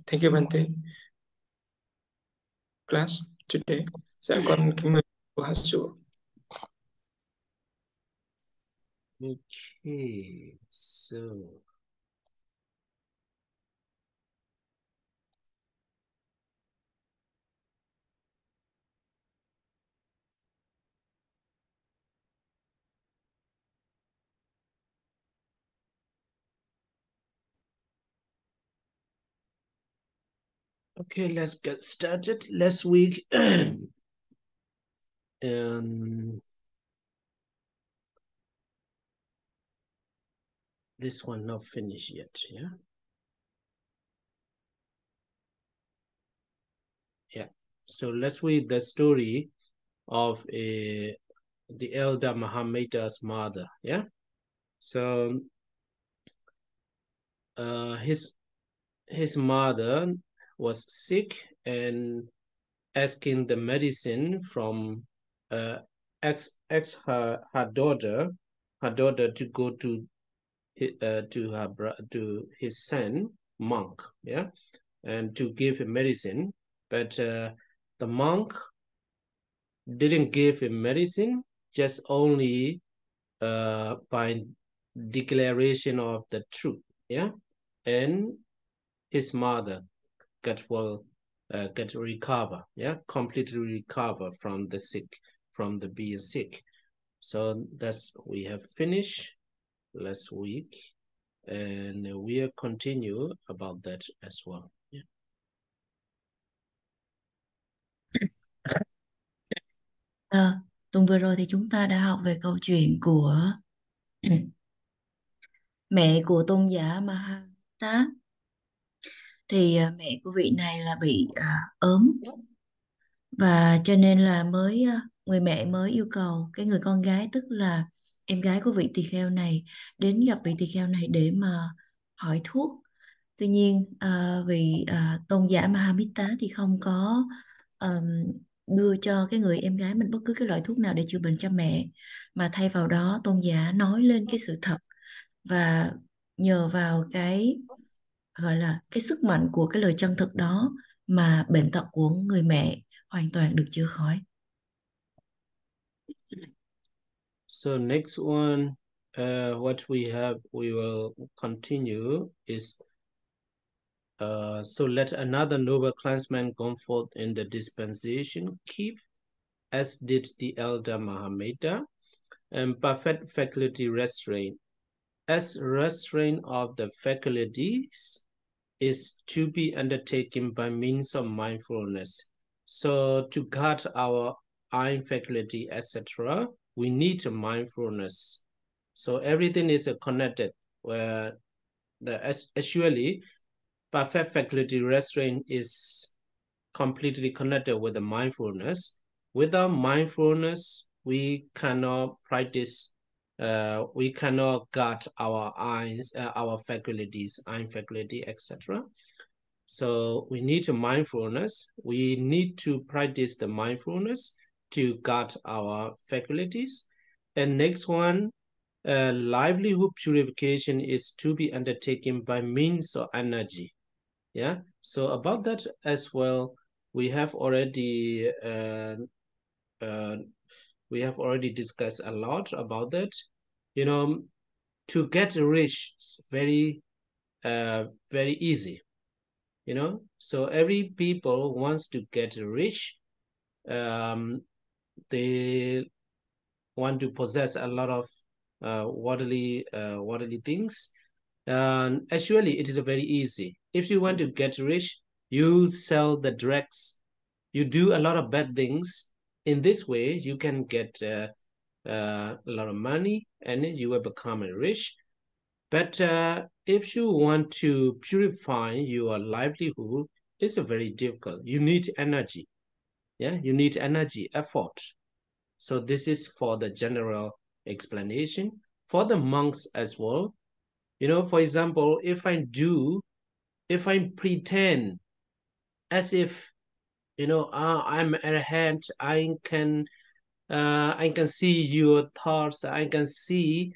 Thank you Bante. Class today. Dạ con kính mời cô hát sủa. Okay, so okay, let's get started. Last week, this one not finished yet, yeah? Yeah. So let's read the story of the elder Muhammadan's mother, yeah? So his mother was sick and asking the medicine from her daughter to go to his son monk, yeah, and to give him medicine, but the monk didn't give him medicine, just only by declaration of the truth, yeah, and his mother get recover, yeah, completely recover from the being sick. So that's we have finished last week, and we'll continue about that as well. Yeah. Tuần vừa rồi thì chúng ta đã học về câu chuyện của mẹ của tôn giả Mahata. Thì mẹ của vị này là bị ốm, và cho nên là người mẹ mới yêu cầu cái người con gái, tức là em gái của vị tỳ kheo này, đến gặp vị tỳ kheo này để mà hỏi thuốc. Tuy nhiên vị tôn giả Mahamita thì không có đưa cho cái người em gái mình bất cứ cái loại thuốc nào để chữa bệnh cho mẹ, mà thay vào đó tôn giả nói lên cái sự thật, và nhờ vào cái gọi là cái sức mạnh của cái lời chân thực đó mà bệnh tật của người mẹ hoàn toàn được chữa khỏi. So next one, what we will continue is so let another noble clansman go forth in the dispensation, keep as did the elder Mahameta, and perfect faculty restraint. As restraint of the faculties is to be undertaken by means of mindfulness. So to guard our eye faculty, etc., we need mindfulness. So everything is connected, where actually perfect faculty restraint is completely connected with the mindfulness. Without mindfulness, we cannot practice, we cannot guard our eyes, our faculties, eye faculty, etc. So we need mindfulness. We need to practice the mindfulness to guard our faculties. And next one, livelihood purification is to be undertaken by means of energy. Yeah. So about that as well, we have already discussed a lot about that. You know, to get rich is very easy. You know, so every people wants to get rich. They want to possess a lot of worldly things. And actually, it is very easy. If you want to get rich, you sell the drugs, you do a lot of bad things. In this way, you can get a lot of money, and you will become rich. But if you want to purify your livelihood, it's very difficult. You need energy. Yeah, you need energy, effort. So this is for the general explanation. For the monks as well, you know, for example, if I pretend as if, you know, I'm arrogant, I can see your thoughts, I can see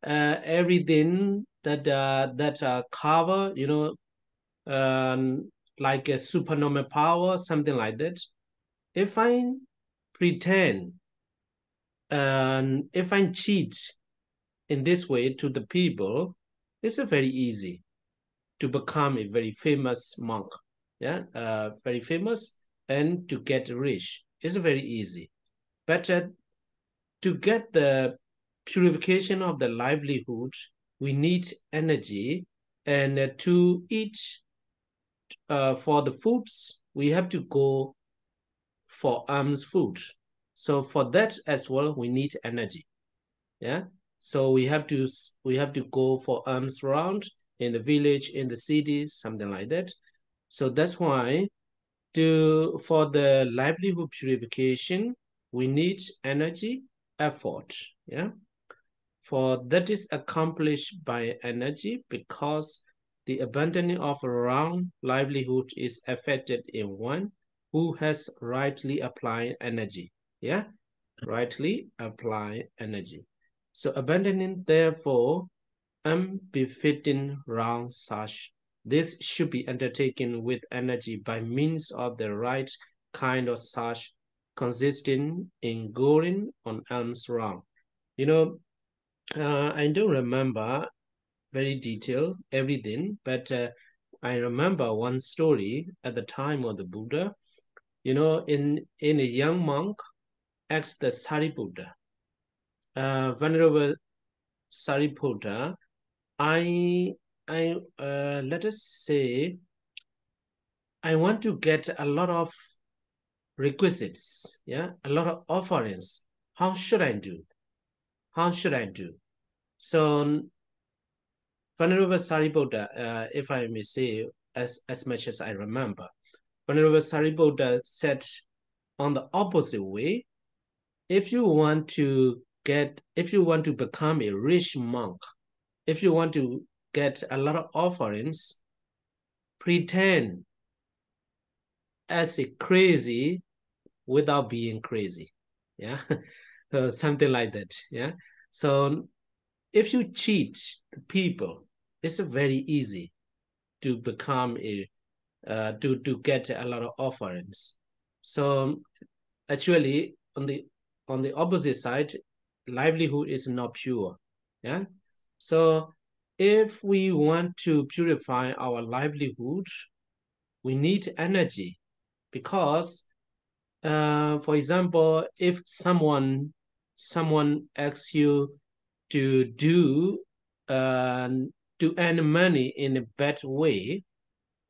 everything that cover, you know, like a supernormal power, something like that. If I pretend and if I cheat in this way to the people, it's very easy to become a very famous monk. Yeah, very famous, and to get rich. It's very easy. But to get the purification of the livelihood, we need energy, and to eat for the foods, we have to go for alms food. So for that as well, we need energy. Yeah. So we have to go for alms round in the village, in the city, something like that. So that's why for the livelihood purification, we need energy, effort. Yeah. For that is accomplished by energy, because the abandoning of wrong livelihood is affected in one who has rightly applied energy. Yeah, rightly apply energy. So abandoning, therefore, unbefitting wrong such. This should be undertaken with energy by means of the right kind of such, consisting in going on alms wrong. You know, I don't remember very detailed everything, but I remember one story at the time of the Buddha. You know, in a young monk asked the Sariputta, Venerable Sariputta, I let us say, I want to get a lot of requisites, yeah, a lot of offerings. How should I do? How should I do? So Venerable Sariputta, if I may say, as much as I remember, Venerable Sariputta said on the opposite way, if you want to become a rich monk, if you want to get a lot of offerings, pretend as a crazy without being crazy. Yeah, something like that. Yeah. So if you cheat the people, it's very easy to become to get a lot of offerings. So actually, on the opposite side, livelihood is not pure. Yeah. So if we want to purify our livelihood, we need energy, because for example, if someone asks you to do to earn money in a bad way,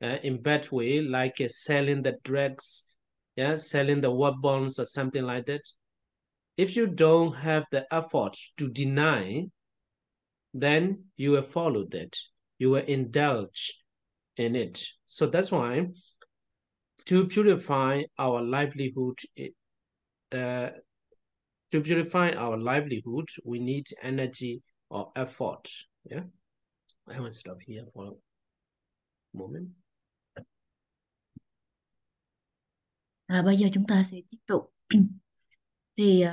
like selling the drugs, yeah, selling the weapons or something like that. If you don't have the effort to deny, then you will follow that. You will indulge in it. So that's why to purify our livelihood, we need energy or effort. Yeah, I will stop here for a moment. Bây giờ chúng ta sẽ tiếp tục. Thì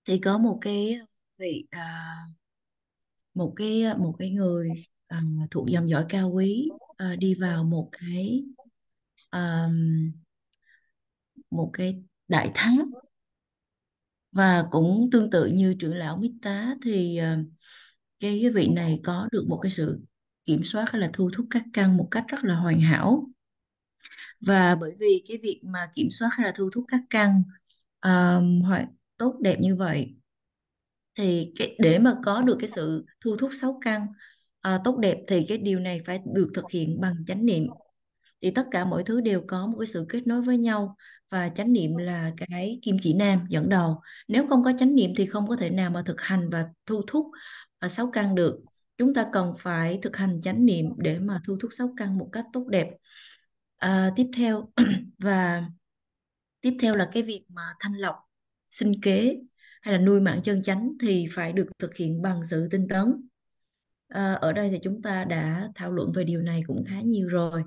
thì có một cái vị một cái người thuộc dòng dõi cao quý đi vào một cái đại tháp, và cũng tương tự như trưởng lão Mita, thì cái vị này có được một cái sự kiểm soát hay là thu thúc các căn một cách rất là hoàn hảo. Và bởi vì cái việc mà kiểm soát hay là thu thúc các căn tốt đẹp như vậy, thì để mà có được cái sự thu thúc 6 căn tốt đẹp, thì cái điều này phải được thực hiện bằng chánh niệm. Thì tất cả mọi thứ đều có một cái sự kết nối với nhau, và chánh niệm là cái kim chỉ nam dẫn đầu. Nếu không có chánh niệm thì không có thể nào mà thực hành và thu thúc 6 căn được. Chúng ta cần phải thực hành chánh niệm để mà thu thúc 6 căn một cách tốt đẹp. Tiếp theo tiếp theo là cái việc mà thanh lọc, sinh kế hay là nuôi mạng chân chánh thì phải được thực hiện bằng sự tinh tấn. Ở đây thì chúng ta đã thảo luận về điều này cũng khá nhiều rồi.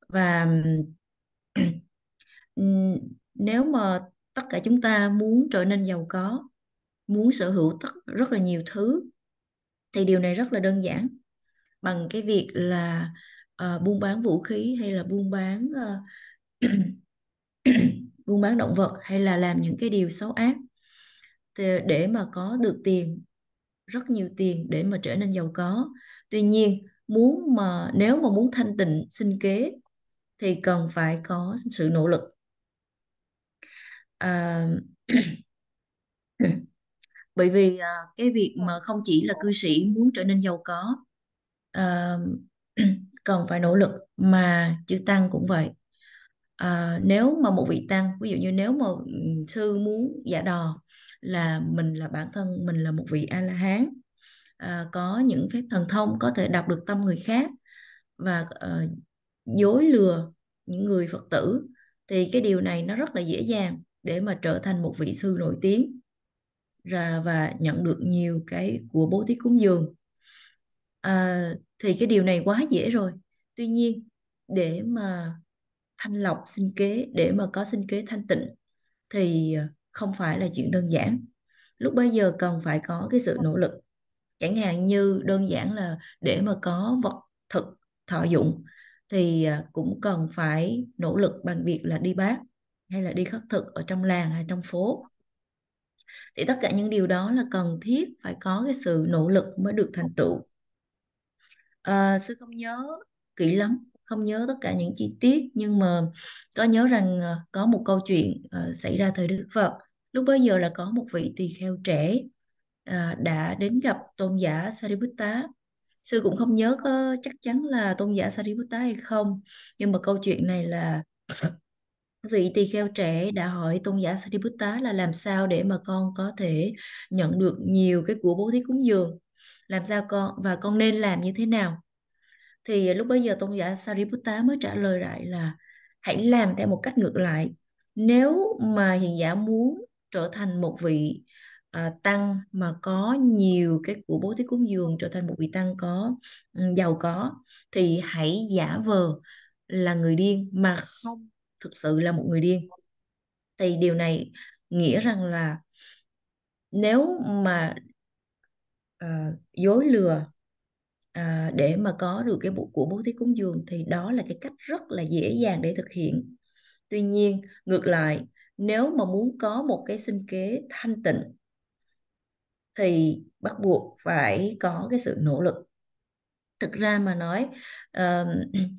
Và nếu mà tất cả chúng ta muốn trở nên giàu có, muốn sở hữu rất là nhiều thứ, thì điều này rất là đơn giản, bằng cái việc là buôn bán vũ khí hay là buôn bán buôn bán động vật hay là làm những cái điều xấu ác để mà có được tiền, rất nhiều tiền để mà trở nên giàu có. Tuy nhiên nếu mà muốn thanh tịnh sinh kế thì cần phải có sự nỗ lực. Bởi vì cái việc mà không chỉ là cư sĩ muốn trở nên giàu có cần phải nỗ lực, mà chư tăng cũng vậy. Nếu mà một vị tăng, ví dụ như nếu mà sư muốn giả đò là mình là bản thân mình là một vị A-la-hán, có những phép thần thông, có thể đọc được tâm người khác và dối lừa những người Phật tử, thì cái điều này nó rất là dễ dàng để mà trở thành một vị sư nổi tiếng và nhận được nhiều cái của bố thí cúng dường. Thì cái điều này quá dễ rồi. Tuy nhiên để mà thanh lọc sinh kế, để mà có sinh kế thanh tịnh thì không phải là chuyện đơn giản. Lúc bấy giờ cần phải có cái sự nỗ lực. Chẳng hạn như đơn giản là để mà có vật thực thọ dụng thì cũng cần phải nỗ lực bằng việc là đi bát hay là đi khất thực ở trong làng hay trong phố. Thì tất cả những điều đó là cần thiết phải có cái sự nỗ lực mới được thành tựu. Sư không nhớ kỹ lắm, không nhớ tất cả những chi tiết, nhưng mà có nhớ rằng có một câu chuyện xảy ra thời Đức Phật. Lúc bấy giờ là có một vị tỳ kheo trẻ đã đến gặp tôn giả Sariputta. Sư cũng không nhớ có chắc chắn là tôn giả Sariputta hay không, nhưng mà câu chuyện này là vị tỳ kheo trẻ đã hỏi tôn giả Sariputta là làm sao để mà con có thể nhận được nhiều cái của bố thí cúng dường, làm sao con nên làm như thế nào. Thì lúc bấy giờ tôn giả Sariputta mới trả lời lại là hãy làm theo một cách ngược lại. Nếu mà hiền giả muốn trở thành một vị tăng mà có nhiều cái của bố thí cúng dường, trở thành một vị tăng giàu có, thì hãy giả vờ là người điên mà không thực sự là một người điên. Thì điều này nghĩa rằng là nếu mà dối lừa để mà có được cái của bố thí cúng dường thì đó là cái cách rất là dễ dàng để thực hiện. Tuy nhiên ngược lại, nếu mà muốn có một cái sinh kế thanh tịnh thì bắt buộc phải có cái sự nỗ lực. Thực ra mà nói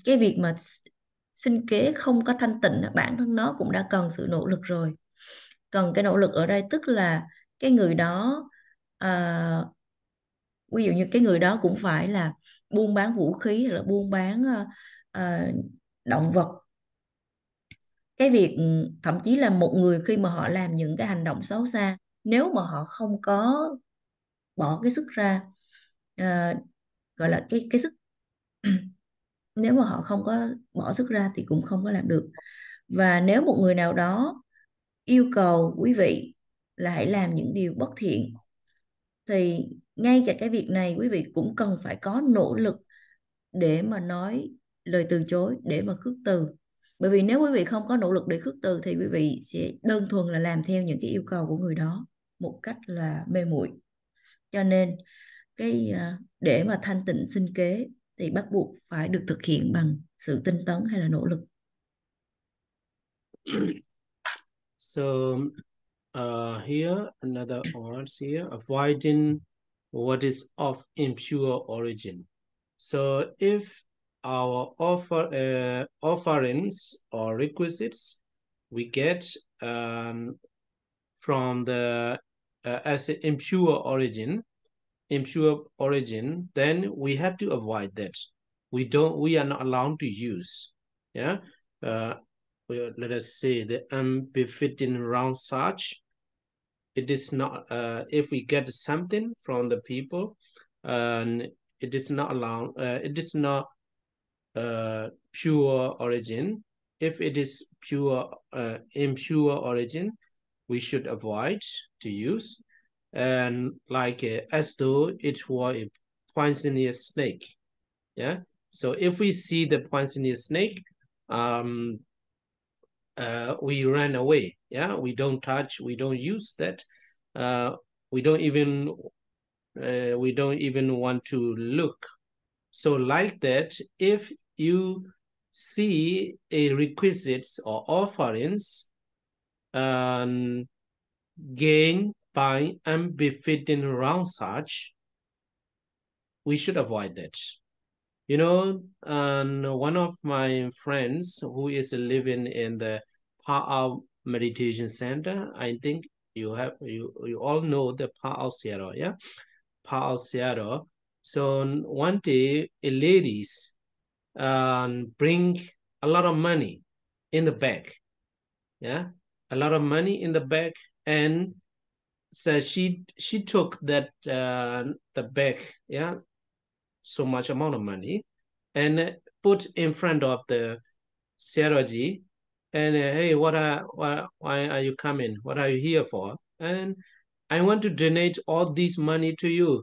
cái việc mà sinh kế không có thanh tịnh bản thân nó cũng đã cần sự nỗ lực rồi. Cần cái nỗ lực ở đây tức là cái người đó ví dụ như cái người đó cũng phải là buôn bán vũ khí hoặc là buôn bán động vật. Cái việc thậm chí là một người khi mà họ làm những cái hành động xấu xa, nếu mà họ không có bỏ cái sức ra, gọi là cái sức nếu mà họ không có bỏ sức ra thì cũng không có làm được. Và nếu một người nào đó yêu cầu quý vị là hãy làm những điều bất thiện, thì ngay cả cái việc này quý vị cũng cần phải có nỗ lực để mà nói lời từ chối, để mà khước từ. Bởi vì nếu quý vị không có nỗ lực để khước từ thì quý vị sẽ đơn thuần là làm theo những cái yêu cầu của người đó một cách là mê muội. Cho nên để mà thanh tịnh sinh kế thì bắt buộc phải được thực hiện bằng sự tinh tấn hay là nỗ lực. So here another words here, avoiding what is of impure origin. So if our offerings or requisites we get from the as an impure origin, then we have to avoid that. We are not allowed to use. Yeah. Let us say the unbefitting round such. It is not if we get something from the people, and it is not allowed. It is not pure origin. If it is impure origin, we should avoid to use. And like as though it were a poisonous snake. Yeah. So if we see the poisonous snake, we run away. Yeah, we don't touch, we don't use that. We don't even want to look. So like that, if you see a requisites or offerings gained by unbefitting wrong such, we should avoid that. You know, one of my friends who is living in the Pa'ao meditation center, I think you all know the Pa'ao Seattle, yeah? Pa'ao Seattle. So one day, a ladies bring a lot of money in the bag, yeah? A lot of money in the bag, and so she took that the bag, yeah, so much amount of money, and put in front of the Seraji, and hey, why are you coming? What are you here for? And I want to donate all this money to you.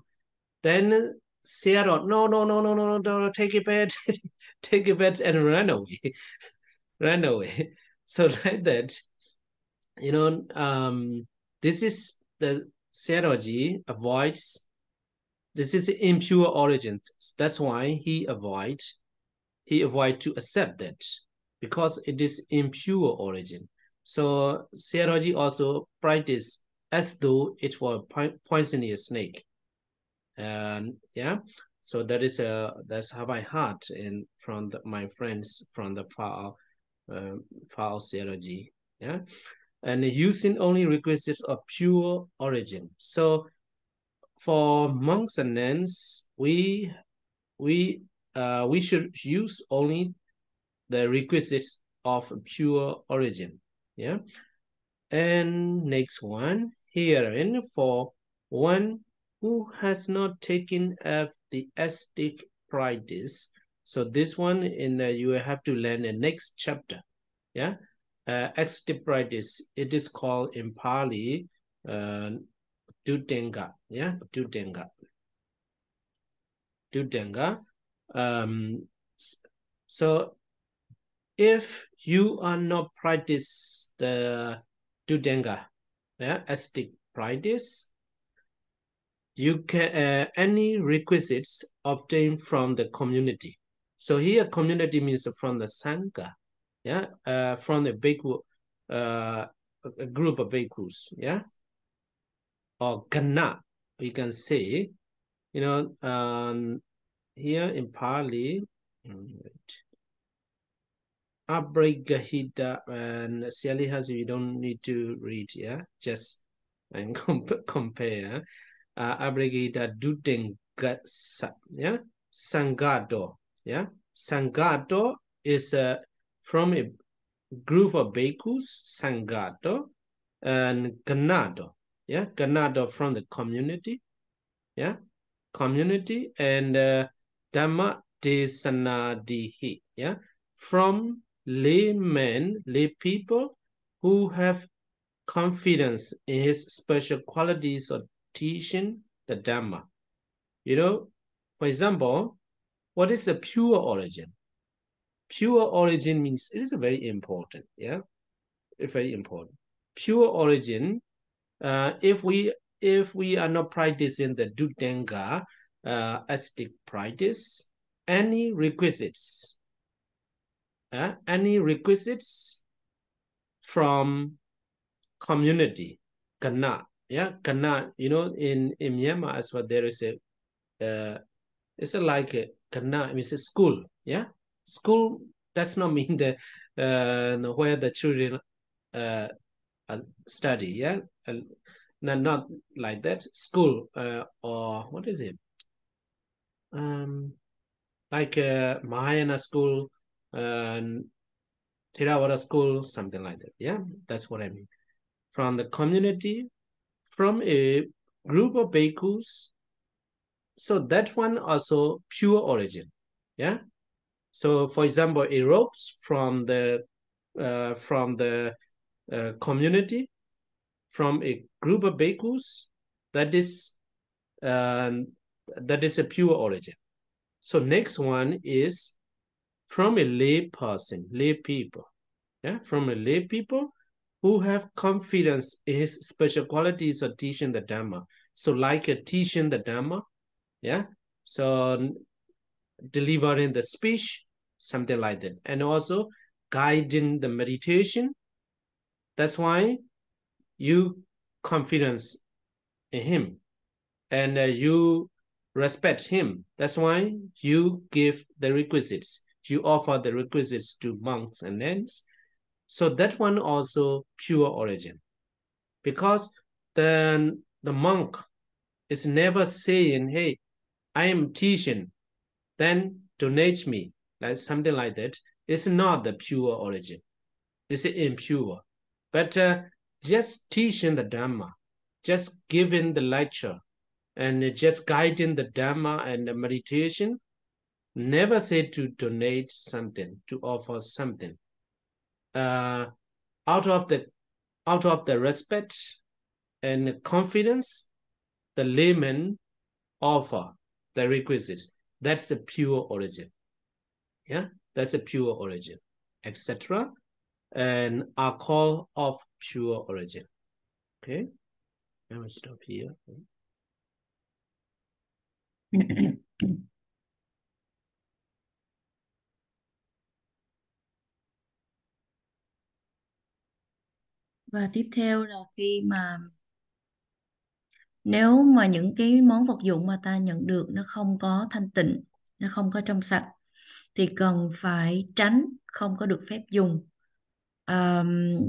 Then Sarah, no, take it back, take it back, and run away, run away. So like that, you know, this is the Seraji avoids. This is impure origin. That's why he avoid to accept that, because it is impure origin. So Seraji also practice as though it were poisonous snake. And yeah, so that is that's how I heard in from my friends from the Pa'ao Seraji. Yeah, and using only requisites of pure origin. So for monks and nuns, we should use only the requisites of pure origin. Yeah. And next one, herein for one who has not taken up the ascetic practice. So this one you have to learn the next chapter. Yeah. Ascetic practice, it is called in Pali Dutenga. Yeah, Dutenga. So if you are not practice the Dutenga, yeah, ascetic practice, you can any requisites obtained from the community. So here community means from the Sangha, yeah, from the Bhikkhu, a group of Bhikkhus, yeah, or Gana, we can say, you know, here in Pali, Abrigahita and Sialihas, you don't need to read, yeah, just and compare. Abrigahita Dutengasa, yeah, Sangato, yeah, Sangato is from a group of Bhikkhus, Sangato, and Ganado, yeah, Ganado from the community, yeah, community, and Dhamma Desanadihi, yeah, from laymen, lay people who have confidence in his special qualities of teaching the Dhamma. You know, for example, what is a pure origin? Pure origin means it is very important, yeah, it's very important. Pure origin, if we are not practicing the Dutenga ascetic practice, any requisites from community, Kana, yeah, Kana, you know, in Myanmar as well, there is a it's like a Kana, means a school, yeah, school does not mean the where the children study, yeah, not like that, school, or what is it, like a Mahayana school, Theravada school, something like that, yeah, that's what I mean. From the community, from a group of bhikkhus, so that one also pure origin, yeah. So for example, a robes from the community, from a group of bhikkhus, that is a pure origin. So next one is from a lay person, lay people, yeah, from a lay people who have confidence in his special qualities of teaching the Dhamma. So like teaching the Dhamma, yeah, so delivering the speech, something like that. And also guiding the meditation. That's why you confidence in him and you respect him. That's why you give the requisites. You offer the requisites to monks and nuns. So that one also pure origin. Because the monk is never saying, hey, I am teaching, then donate me, like something like that. It's not the pure origin. It's impure. But just teaching the Dhamma, just giving the lecture, and just guiding the Dhamma and the meditation, never say to donate something, to offer something. Out of the respect and confidence, the layman offer the requisites. That's the pure origin. Yeah, that's a pure origin, etc. And are called of pure origin. Okay, I will stop here. Và tiếp theo là khi mà nếu mà những cái món vật dụng mà ta nhận được nó không có thanh tịnh, nó không có trong sạch, thì cần phải tránh, không có được phép dùng.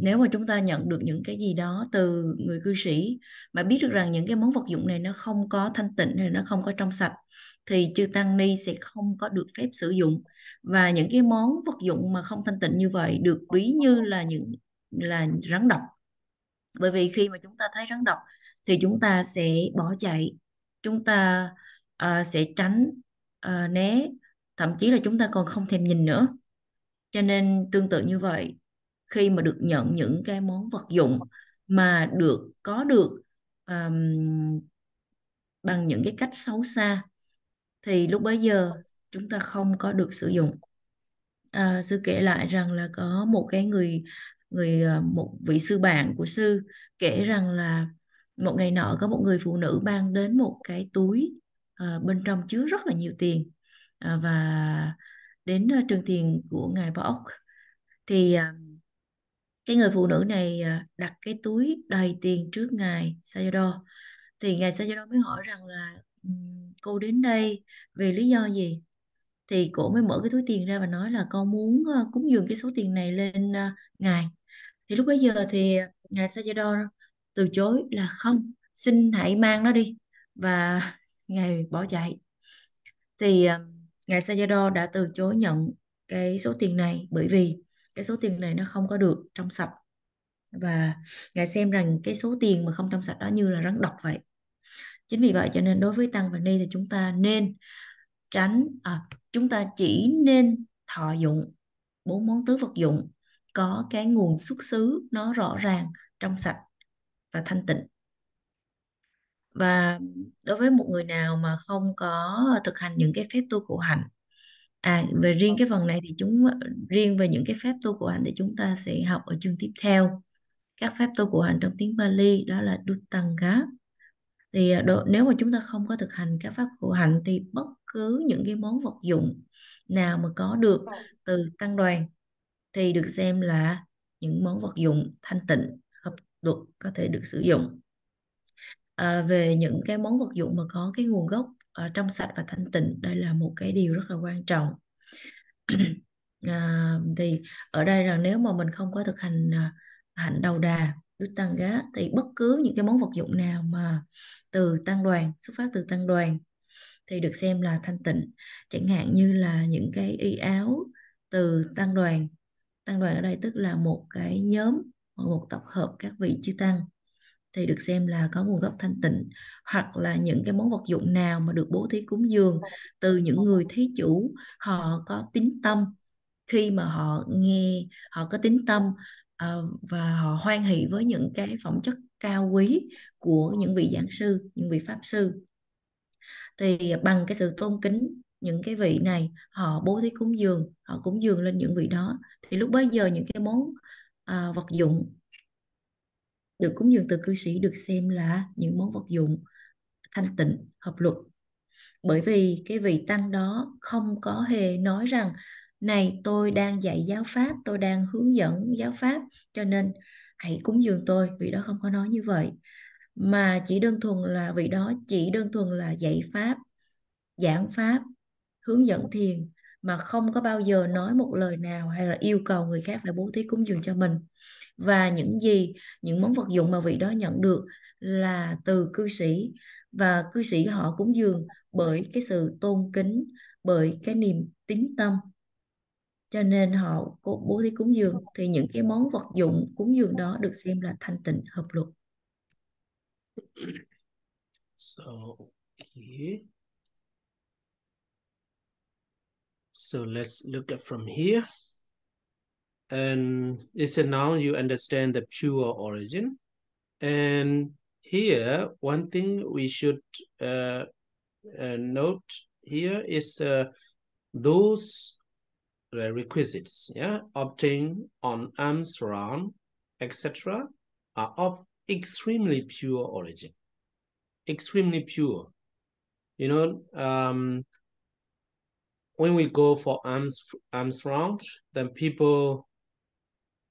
Nếu mà chúng ta nhận được những cái gì đó từ người cư sĩ mà biết được rằng những cái món vật dụng này nó không có thanh tịnh hay nó không có trong sạch, thì chư tăng ni sẽ không có được phép sử dụng. Và những cái món vật dụng mà không thanh tịnh như vậy được ví như là rắn độc. Bởi vì khi mà chúng ta thấy rắn độc thì chúng ta sẽ bỏ chạy, chúng ta sẽ tránh, né, thậm chí là chúng ta còn không thèm nhìn nữa. Cho nên tương tự như vậy, khi mà được nhận những cái món vật dụng mà có được bằng những cái cách xấu xa, thì lúc bấy giờ chúng ta không có được sử dụng. Sư kể lại rằng là có một cái một vị sư bạn của sư kể rằng là một ngày nọ có một người phụ nữ mang đến một cái túi bên trong chứa rất là nhiều tiền, và đến trường thiền của Ngài Bảo. Thì cái người phụ nữ này đặt cái túi đầy tiền trước Ngài Sayadaw. Thì Ngài Sayadaw mới hỏi rằng là cô đến đây vì lý do gì? Thì cô mới mở cái túi tiền ra và nói là con muốn cúng dường cái số tiền này lên Ngài. Thì lúc bấy giờ thì Ngài Sayadaw từ chối là không, xin hãy mang nó đi, và Ngài bỏ chạy. Thì Ngài Sayadaw đã từ chối nhận cái số tiền này bởi vì cái số tiền này nó không có được trong sạch, và Ngài xem rằng cái số tiền mà không trong sạch đó như là rắn độc vậy. Chính vì vậy cho nên đối với tăng và ni thì chúng ta nên chúng ta chỉ nên thọ dụng 4 món tứ vật dụng có cái nguồn xuất xứ nó rõ ràng, trong sạch và thanh tịnh. Và đối với một người nào mà không có thực hành những cái phép tu khổ hạnh, về riêng cái phần này thì riêng về những cái phép tu khổ hạnh thì chúng ta sẽ học ở chương tiếp theo. Các phép tu khổ hạnh trong tiếng Pali đó là Duttanga. Thì nếu mà chúng ta không có thực hành các pháp khổ hạnh thì bất cứ những cái món vật dụng nào mà có được từ tăng đoàn thì được xem là những món vật dụng thanh tịnh, hợp luật, có thể được sử dụng. Về những cái món vật dụng mà có cái nguồn gốc trong sạch và thanh tịnh, đây là một cái điều rất là quan trọng. Thì ở đây là nếu mà mình không có thực hành hạnh đầu đà, Duttanga, thì bất cứ những cái món vật dụng nào mà từ tăng đoàn, xuất phát từ tăng đoàn thì được xem là thanh tịnh. Chẳng hạn như là những cái y áo từ tăng đoàn. Tăng đoàn ở đây tức là một cái nhóm, một tập hợp các vị chư tăng, thì được xem là có nguồn gốc thanh tịnh. Hoặc là những cái món vật dụng nào mà được bố thí cúng dường từ những người thí chủ, họ có tín tâm, khi mà họ nghe, họ có tín tâm và họ hoan hỷ với những cái phẩm chất cao quý của những vị giảng sư, những vị pháp sư, thì bằng cái sự tôn kính những cái vị này, họ bố thí cúng dường, họ cúng dường lên những vị đó, thì lúc bấy giờ những cái món vật dụng được cúng dường từ cư sĩ được xem là những món vật dụng thanh tịnh, hợp luật. Bởi vì cái vị tăng đó không có hề nói rằng này tôi đang dạy giáo pháp, tôi đang hướng dẫn giáo pháp, cho nên hãy cúng dường tôi. Vị đó không có nói như vậy, mà chỉ đơn thuần là vị đó chỉ đơn thuần là dạy pháp, giảng pháp, hướng dẫn thiền, mà không có bao giờ nói một lời nào hay là yêu cầu người khác phải bố thí cúng dường cho mình. Và những món vật dụng mà vị đó nhận được là từ cư sĩ, và cư sĩ họ cúng dường bởi cái sự tôn kính, bởi cái niềm tín tâm, cho nên họ bố thí cúng dường. Thì những cái món vật dụng cúng dường đó được xem là thanh tịnh hợp luật. So, okay. So let's look at from here. And it's a noun, you understand the pure origin. And here, one thing we should note here is those requisites, yeah, obtained on alms round, etc., are of extremely pure origin. Extremely pure. You know, when we go for alms round, then people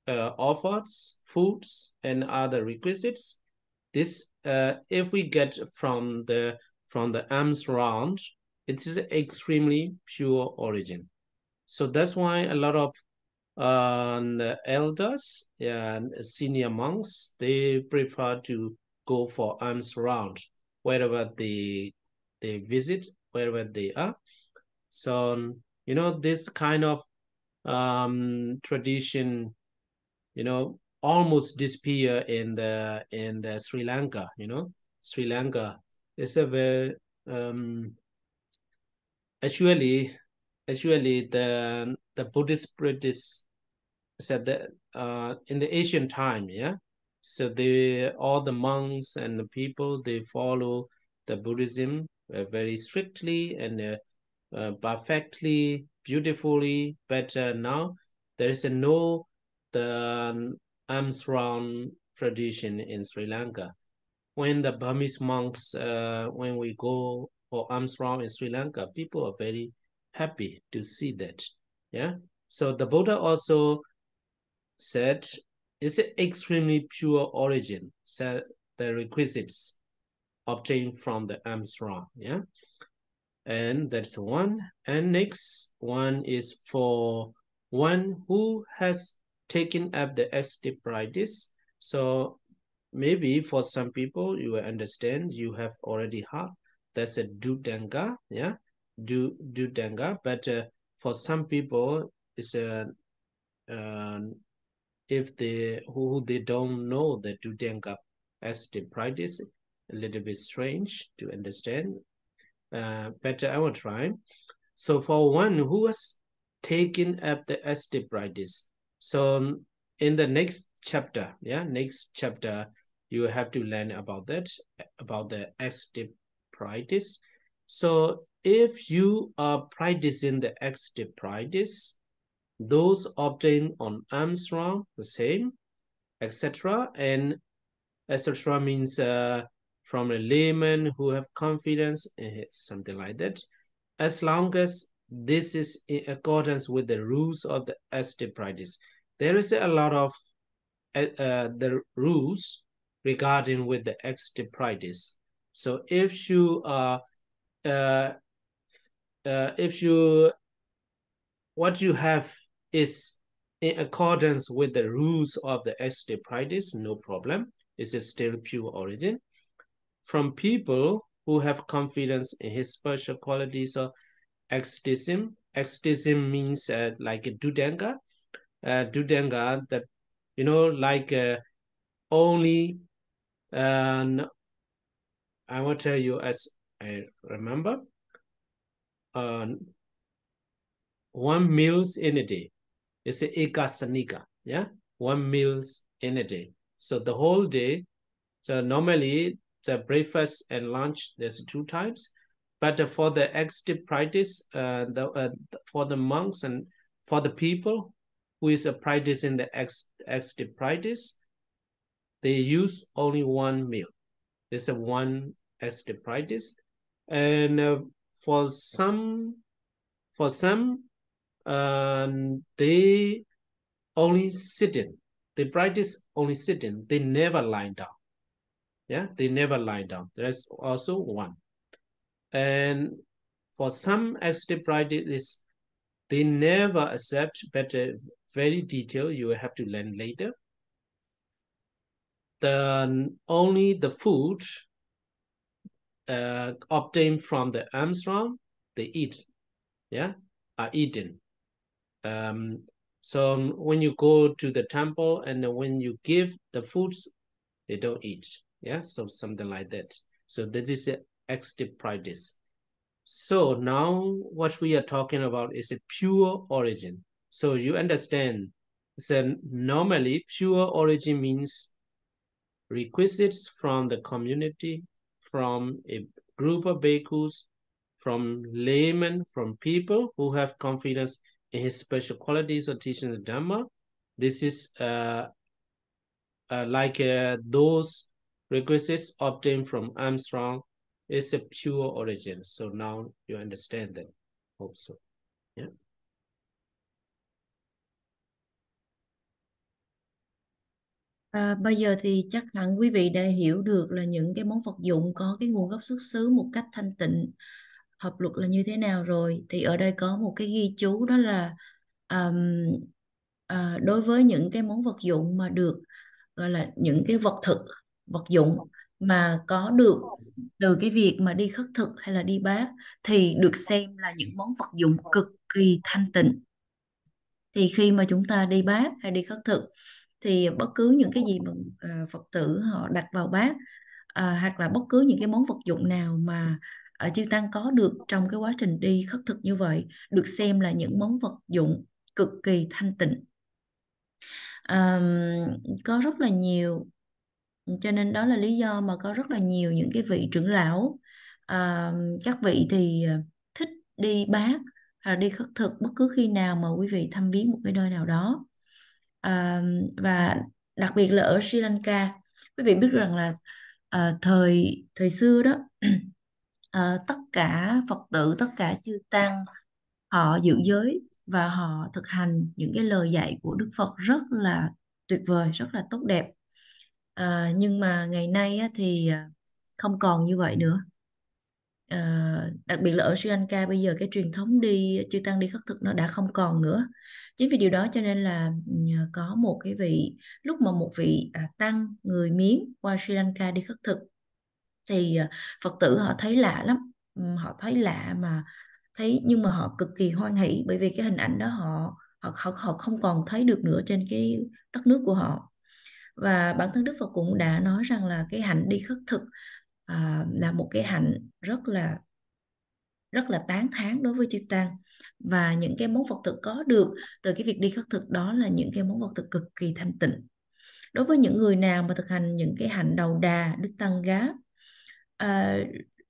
offers foods and other requisites. This, if we get from the alms round, it is extremely pure origin. So that's why a lot of the elders and senior monks, they prefer to go for alms round wherever they visit, wherever they are. So you know, this kind of tradition, you know, almost disappear in the Sri Lanka. You know, Sri Lanka is a very actually the Buddhist practice said that in the ancient time, yeah. So all the monks and the people, they follow the Buddhism very strictly and perfectly, beautifully. But now there is the alms round tradition in Sri Lanka. When the Burmese monks, when we go for alms round in Sri Lanka, people are very happy to see that. Yeah. So the Buddha also said it's an extremely pure origin, said the requisites obtained from the alms round. Yeah. And that's one. And next one is for one who has taken up the active practice. So maybe for some people, you will understand, you have already heard, that's a Dudanga, yeah, Dudanga. But for some people, it's a if they don't know the Dudanga active practice, a little bit strange to understand. But I will try. So for one who has taken up the active practice, so in the next chapter, you have to learn about that, about the active practice. So if you are practicing the active practice, those obtained on alms round, the same, etc. And etc. means from a layman who have confidence in it, something like that. As long as this is in accordance with the rules of the active practice. There is a lot of the rules regarding with the active practice. So if you what you have is in accordance with the rules of the active practice, no problem. It's still pure origin. From people who have confidence in his spiritual qualities or ecstatism. Ecstatism means like a Dudanga. Dudanga, that, you know, like only, I will tell you as I remember, 1 meals in a day. It's a ekasanika, yeah? 1 meals in a day. So the whole day, so normally the breakfast and lunch, there's 2 times. But for the active practice, for the monks and for the people who is practicing the active practice, they use only 1 meal. It's a 1 active practice. And for some they only sitting. They practice only sitting. They never lie down. Yeah, they never lie down. There's also one. And for some actually practice, they never accept, but very detailed. You will have to learn later. Only the food obtained from the Armstrong, they eat. Yeah, are eaten. So when you go to the temple and when you give the foods, they don't eat. Yeah, so something like that. So this is an active practice. So now what we are talking about is a pure origin. So you understand, so normally pure origin means requisites from the community, from a group of bhikkhus, from laymen, from people who have confidence in his special qualities or teachings of Dhamma. This is like those requisites obtained from Armstrong is a pure origin. So now you understand that. Hope so. Yeah. Bây giờ thì chắc hẳn quý vị đã hiểu được là những cái món vật dụng có cái nguồn gốc xuất xứ một cách thanh tịnh, hợp luật là như thế nào rồi. Thì ở đây có một cái ghi chú, đó là đối với những cái món vật dụng mà được gọi là những cái vật dụng mà có được từ cái việc mà đi khất thực hay là đi bát thì được xem là những món vật dụng cực kỳ thanh tịnh. Thì khi mà chúng ta đi bát hay đi khất thực thì bất cứ những cái gì mà Phật tử họ đặt vào bát, hoặc là bất cứ những cái món vật dụng nào mà chư tăng có được trong cái quá trình đi khất thực như vậy được xem là những món vật dụng cực kỳ thanh tịnh. Có rất là nhiều, cho nên đó là lý do mà có rất là nhiều những cái vị trưởng lão, các vị thì thích đi bát đi khất thực bất cứ khi nào mà quý vị thăm viếng một cái nơi nào đó. Và đặc biệt là ở Sri Lanka, quý vị biết rằng là thời xưa đó tất cả Phật tử, tất cả chư tăng họ giữ giới và họ thực hành những cái lời dạy của Đức Phật rất là tuyệt vời, rất là tốt đẹp. Nhưng mà ngày nay á, thì không còn như vậy nữa. Đặc biệt là ở Sri Lanka bây giờ cái truyền thống đi chư tăng đi khất thực nó đã không còn nữa. Chính vì điều đó cho nên là có một cái vị, lúc mà một vị tăng người Miến qua Sri Lanka đi khất thực thì Phật tử họ thấy lạ lắm. Họ thấy lạ mà nhưng mà họ cực kỳ hoan hỷ, bởi vì cái hình ảnh đó họ không còn thấy được nữa trên cái đất nước của họ. Và bản thân Đức Phật cũng đã nói rằng là cái hạnh đi khất thực là một cái hạnh rất là tán thán đối với chư tăng, và những cái món vật thực có được từ cái việc đi khất thực đó là những cái món vật thực cực kỳ thanh tịnh. Đối với những người nào mà thực hành những cái hạnh đầu đà Đức Tăng Gá,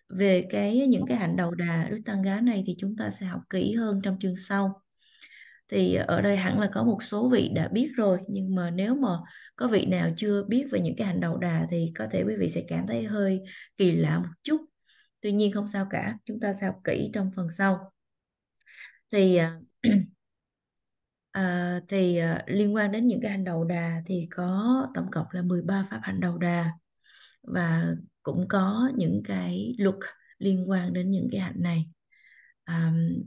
về những cái hạnh đầu đà Đức Tăng Gá này thì chúng ta sẽ học kỹ hơn trong chương sau. Thì ở đây hẳn là có một số vị đã biết rồi, nhưng mà nếu mà có vị nào chưa biết về những cái hạnh đầu đà thì có thể quý vị sẽ cảm thấy hơi kỳ lạ một chút. Tuy nhiên không sao cả, chúng ta sẽ học kỹ trong phần sau. Thì liên quan đến những cái hạnh đầu đà thì có tổng cộng là 13 pháp hạnh đầu đà, và cũng có những cái luật liên quan đến những cái hạnh này.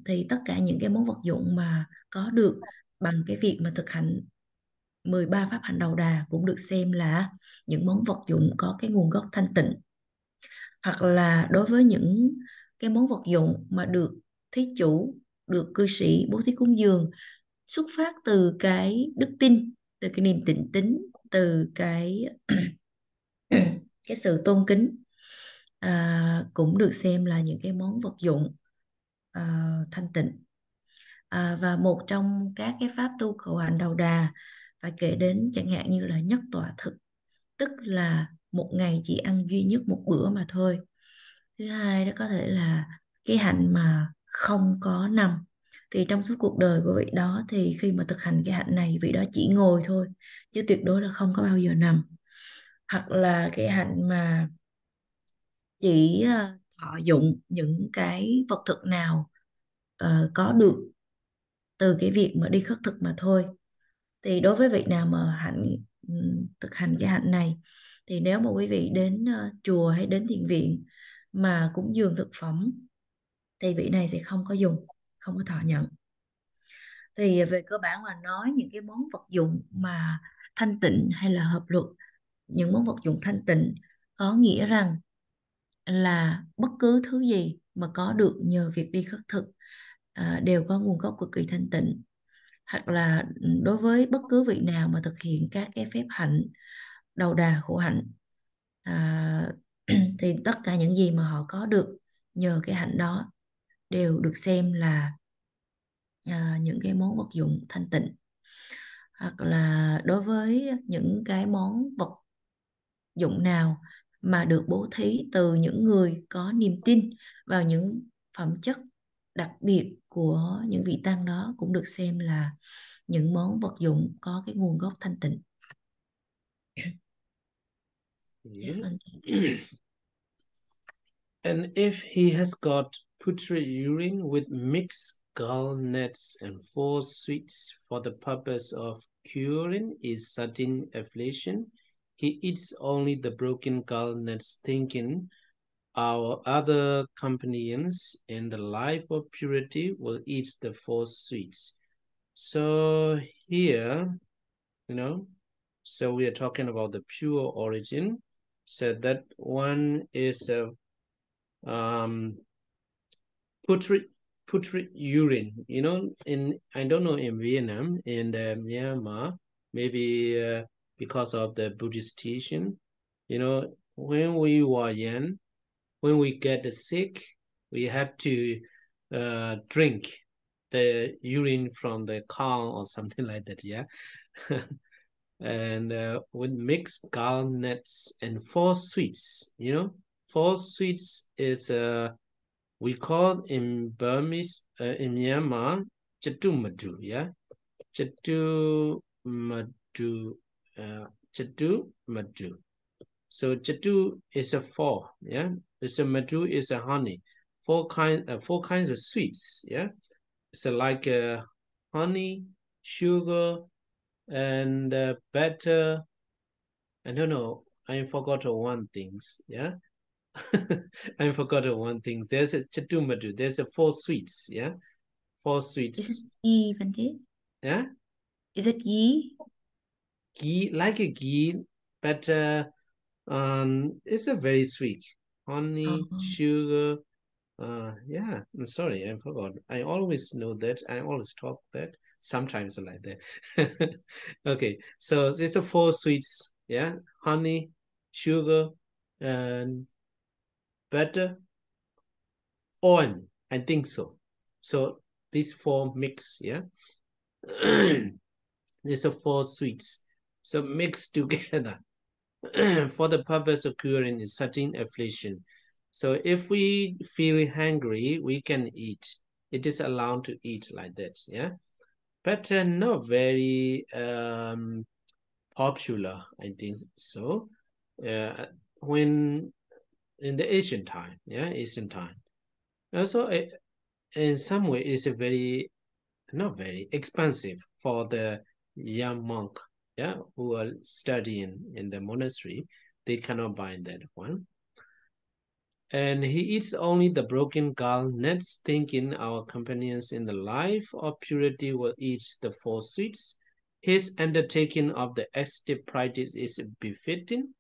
Thì tất cả những cái món vật dụng mà có được bằng cái việc mà thực hành 13 pháp hạnh đầu đà cũng được xem là những món vật dụng có cái nguồn gốc thanh tịnh. Hoặc là đối với những cái món vật dụng mà được thí chủ, được cư sĩ bố thí cúng dường xuất phát từ cái đức tin, từ cái niềm tịnh tín, từ cái cái sự tôn kính, cũng được xem là những cái món vật dụng thanh tịnh. Và một trong các cái pháp tu khẩu hạnh đầu đà phải kể đến chẳng hạn như là nhất tọa thực, tức là một ngày chỉ ăn duy nhất một bữa mà thôi. Thứ hai đó có thể là cái hạnh mà không có nằm. Thì trong suốt cuộc đời của vị đó thì khi mà thực hành cái hạnh này, vị đó chỉ ngồi thôi, chứ tuyệt đối là không có bao giờ nằm. Hoặc là cái hạnh mà chỉ thọ dụng những cái vật thực nào có được từ cái việc mà đi khất thực mà thôi. Thì đối với vị nào mà thực hành cái hạnh này, thì nếu mà quý vị đến chùa hay đến thiền viện mà cúng dường thực phẩm thì vị này sẽ không có dùng, không có thọ nhận. Thì về cơ bản mà nói, những cái món vật dụng mà thanh tịnh hay là hợp luật, những món vật dụng thanh tịnh có nghĩa rằng là bất cứ thứ gì mà có được nhờ việc đi khất thực đều có nguồn gốc cực kỳ thanh tịnh. Hoặc là đối với bất cứ vị nào mà thực hiện các cái phép hạnh đầu đà khổ hạnh, thì tất cả những gì mà họ có được nhờ cái hạnh đó đều được xem là những cái món vật dụng thanh tịnh. Hoặc là đối với những cái món vật dụng nào mà được bố thí từ những người có niềm tin vào những phẩm chất đặc biệt của những vị tăng đó, cũng được xem là những món vật dụng có cái nguồn gốc thanh tịnh. Yes, And if he has got putrid urine with mixed gallnuts and 4 sweets for the purpose of curing his sudden affliction, he eats only the broken gallnuts, thinking our other companions in the life of purity will eat the 4 sweets. So here, so we are talking about the pure origin. So that one is putrid urine. I don't know in Vietnam, in Myanmar, maybe because of the Buddhist teaching. When we were young, when we get sick, we have to drink the urine from the cow or something like that, yeah. And with mixed gallnuts and 4 sweets, 4 sweets is we call in Burmese, in Myanmar, chatumadu, yeah. Chatumadu. So chatu is a 4, yeah. So madu is a honey. 4 kinds of sweets, yeah. So like honey, sugar, and butter. I don't know. I forgot one thing, yeah. I forgot one thing. There's a chatumadu. There's a 4 sweets, yeah. 4 sweets. Is it ghee, Bante? Yeah. Is it ghee? Ghee, like a ghee, but it's a very sweet. Honey, sugar. Yeah, I'm sorry, I forgot. I always know that. I always talk that. Sometimes like that. Okay, so it's a 4 sweets. Yeah, honey, sugar, and butter, oil. I think so. So these 4 mix. Yeah, these are 4 sweets. So mixed together for the purpose of curing certain affliction. So if we feel hungry, we can eat. It is allowed to eat like that, yeah. But not very popular, I think so. When in the Asian time, yeah, Asian time. Also, in some way, it's not very expensive for the young monk, yeah, who are studying in the monastery. They cannot buy that one. And he eats only the broken gallnuts, thinking our companions in the life of purity will eat the 4 sweets. His undertaking of the ascetic practice is befitting,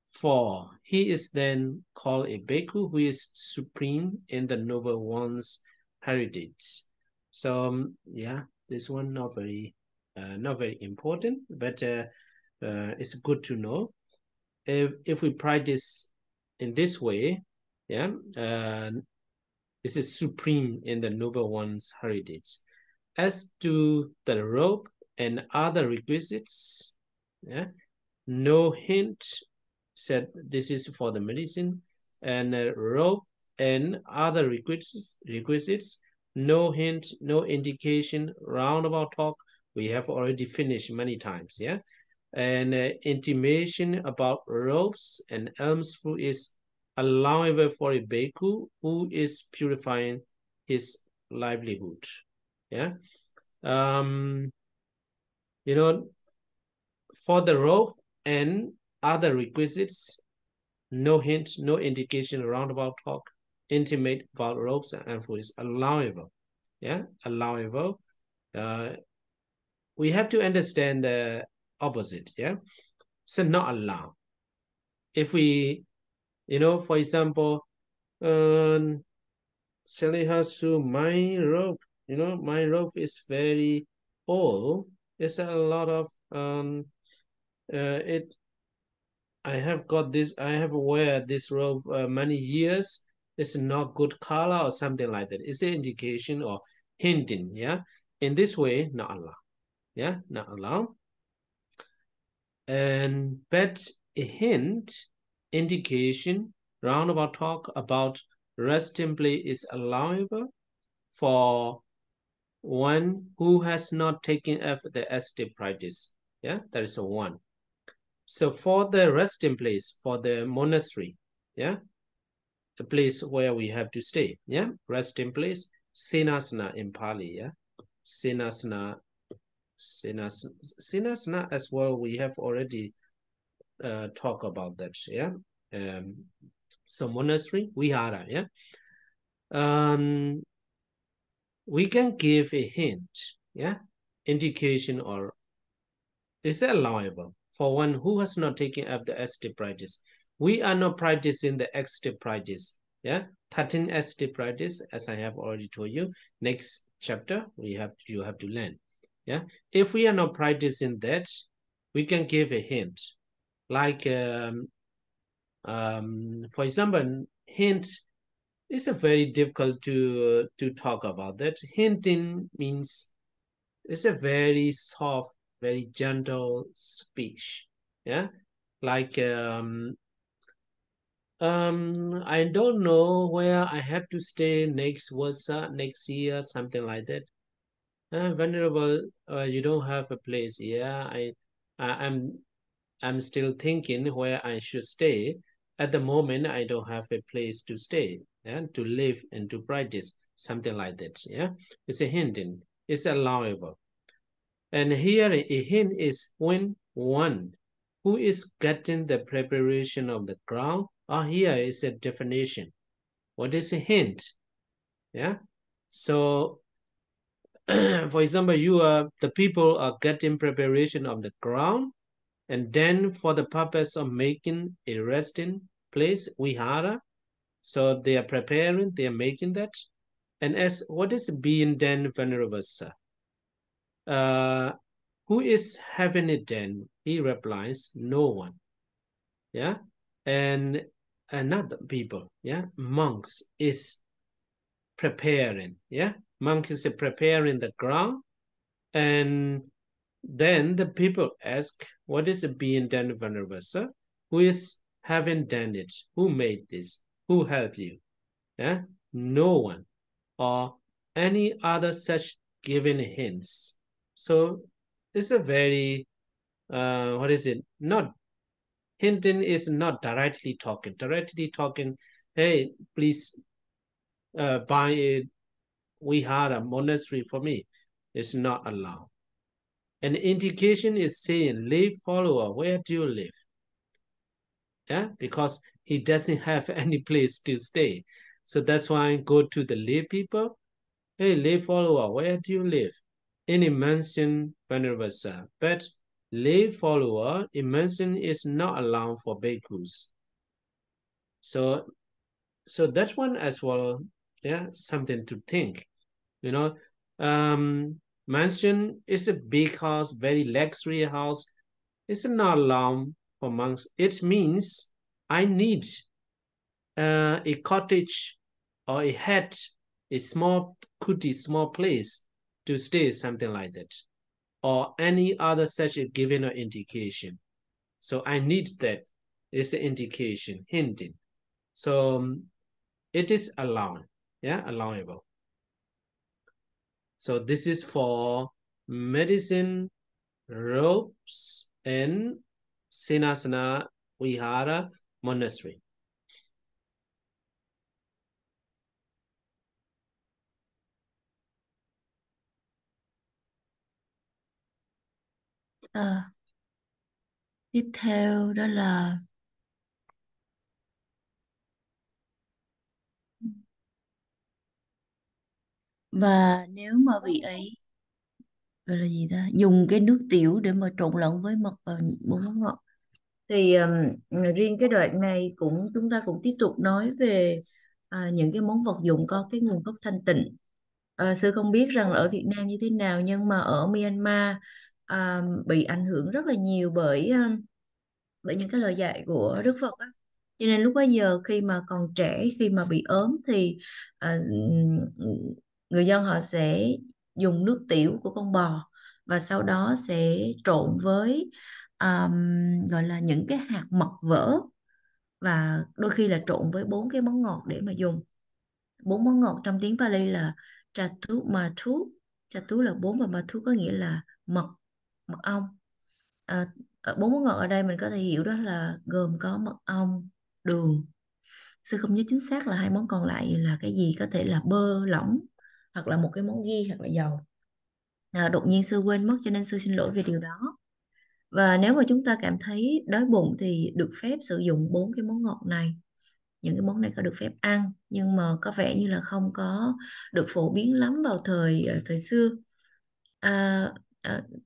for he is then called a bhikkhu who is supreme in the noble one's heritage. So yeah, this one not very important, but it's good to know. If we practice in this way, yeah, this is supreme in the noble one's heritage. As to the robe and other requisites, yeah, no hint said this is for the medicine, and robe and other requisites, no hint, no indication, roundabout talk, we have already finished many times, yeah. And intimation about robes and alms food is allowable for a bhikkhu who is purifying his livelihood, yeah. You know, for the robe and other requisites, no hint, no indication, roundabout talk, intimate about robes and food is allowable. Yeah, allowable. We have to understand the opposite. Yeah, so not allowed. If we, you know, for example, Salihasu, my robe, you know, my robe is very old. There's a lot of I have got this, I have wear this robe many years. It's not good color or something like that. It's an indication or hinting, yeah? In this way, not allowed, yeah? Not allowed. But a hint, indication, roundabout talk about resting place is allowable for one who has not taken up the estate practice, yeah? That is a one. So for the resting place, for the monastery, yeah, the place where we have to stay, yeah, resting place, Sinasana in Pali, yeah, Sinasana as well. We have already talked about that, yeah. So monastery, vihara, yeah. We can give a hint, yeah, indication, or is allowable for one who has not taken up the estate practice. We are not practicing the estate practice. Yeah, 13 estate practice, as I have already told you. Next chapter, you have to learn. Yeah, if we are not practicing that, we can give a hint, like for example, hint is a very difficult to talk about that. Hinting means it's a very soft, very gentle speech, yeah, like I don't know where I have to stay next year, something like that. Venerable, you don't have a place. Yeah, I'm still thinking where I should stay. At the moment, I don't have a place to stay and to live and to practice, something like that. Yeah, it's a hinting. It's allowable. And here a hint is when one who is getting the preparation of the ground, or here is a definition. What is a hint? Yeah. So for example, the people are getting preparation of the ground, and then for the purpose of making a resting place, vihara. So they are preparing, they are making that. And as what is being done, Venerable Sir? Who is having it then? He replies, no one. Yeah. And another people, yeah, monks is preparing. Yeah. Monk is preparing the ground. And then the people ask, what is being done, Venerable Sir? Who is having done it? Who made this? Who helped you? Yeah. No one. Or any other such given hints. So it's a very what is it? Not hinting is not directly talking. Directly talking, hey, please buy a vihara monastery for me. It's not allowed. An indication is saying, lay follower, where do you live? Yeah, because he doesn't have any place to stay. So that's why I go to the lay people. Hey, lay follower, where do you live? In immersion, Venerable Sir, but lay follower, immersion is not allowed for bhikkhus. So that one as well, yeah, something to think. You know, mansion is a big house, very luxury house. It's not allowed for monks. It means I need a cottage or a hut, a small kuti, small place to stay, something like that, or any other such a given or indication. So I need that. It's an indication, hinting. So it is allowed, yeah, allowable. So this is for medicine, robes, and Sinasana Vihara monastery. Tiếp theo đó là và nếu mà vị ấy gọi là gì ta, dùng cái nước tiểu để mà trộn lẫn với mật và bốn món ngọt, thì riêng cái đoạn này chúng ta cũng tiếp tục nói về những cái món vật dụng có cái nguồn gốc thanh tịnh. Sư không biết rằng là ở Việt Nam như thế nào, nhưng mà ở Myanmar bị ảnh hưởng rất là nhiều bởi những cái lời dạy của Đức Phật á. Cho nên lúc bấy giờ khi mà còn trẻ, khi mà bị ốm thì người dân họ sẽ dùng nước tiểu của con bò và sau đó sẽ trộn với gọi là những cái hạt mật vỡ, và đôi khi là trộn với 4 cái món ngọt để mà dùng. 4 món ngọt trong tiếng Pali là chatu mathu. Chatu là 4 và mathu có nghĩa là mật ong. 4 món ngọt ở đây mình có thể hiểu đó là gồm có mật ong, đường. Sư không nhớ chính xác là 2 món còn lại là cái gì, có thể là bơ lỏng hoặc là một cái món ghi hoặc là dầu. Đột nhiên sư quên mất, cho nên sư xin lỗi về điều đó. Và nếu mà chúng ta cảm thấy đói bụng thì được phép sử dụng 4 cái món ngọt này. Những cái món này có được phép ăn, nhưng mà có vẻ như là không có được phổ biến lắm vào thời xưa.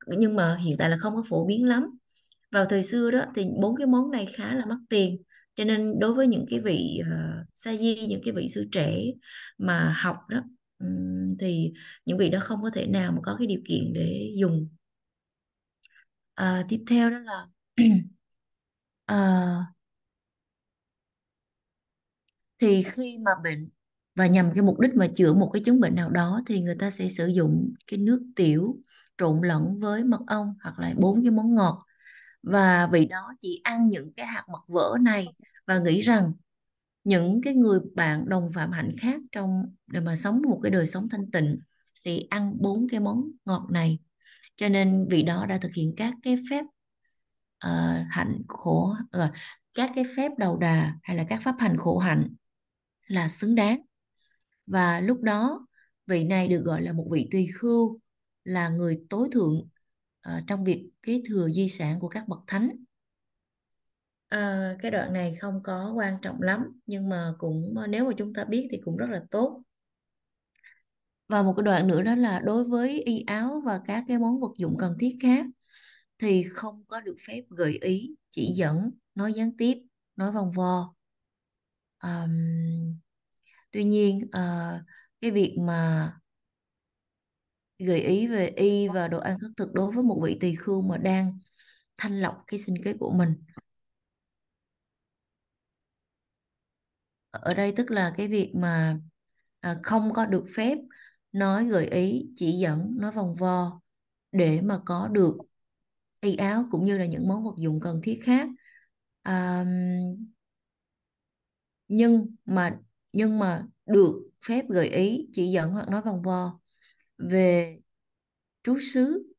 Nhưng mà hiện tại là không có phổ biến lắm. Vào thời xưa đó thì 4 cái món này khá là mắc tiền, cho nên đối với những cái vị sa di, những cái vị sư trẻ mà học đó, thì những vị đó không có thể nào mà có cái điều kiện để dùng. Tiếp theo đó là à, thì khi mà bệnh và nhằm cái mục đích mà chữa một cái chứng bệnh nào đó thì người ta sẽ sử dụng cái nước tiểu trộn lẫn với mật ong hoặc là 4 cái món ngọt, và vị đó chỉ ăn những cái hạt mật vỡ này và nghĩ rằng những cái người bạn đồng phạm hạnh khác trong để mà sống một cái đời sống thanh tịnh sẽ ăn 4 cái món ngọt này. Cho nên vị đó đã thực hiện các cái phép hạnh khổ, các cái phép đầu đà hay là các pháp hành khổ hạnh là xứng đáng. Và lúc đó vị này được gọi là một vị tỳ khưu, là người tối thượng trong việc kế thừa di sản của các bậc thánh. Cái đoạn này không có quan trọng lắm, nhưng mà cũng nếu mà chúng ta biết thì cũng rất là tốt. Và một cái đoạn nữa đó là đối với y áo và các cái món vật dụng cần thiết khác thì không có được phép gợi ý, chỉ dẫn, nói gián tiếp, nói vòng vo. Tuy nhiên cái việc mà gợi ý về y và đồ ăn khất thực đối với một vị tỳ khưu mà đang thanh lọc cái sinh kế của mình, ở đây tức là cái việc mà không có được phép nói gợi ý, chỉ dẫn, nói vòng vo để mà có được y áo cũng như là những món vật dụng cần thiết khác. Nhưng mà được phép gợi ý, chỉ dẫn hoặc nói vòng vo về trú xứ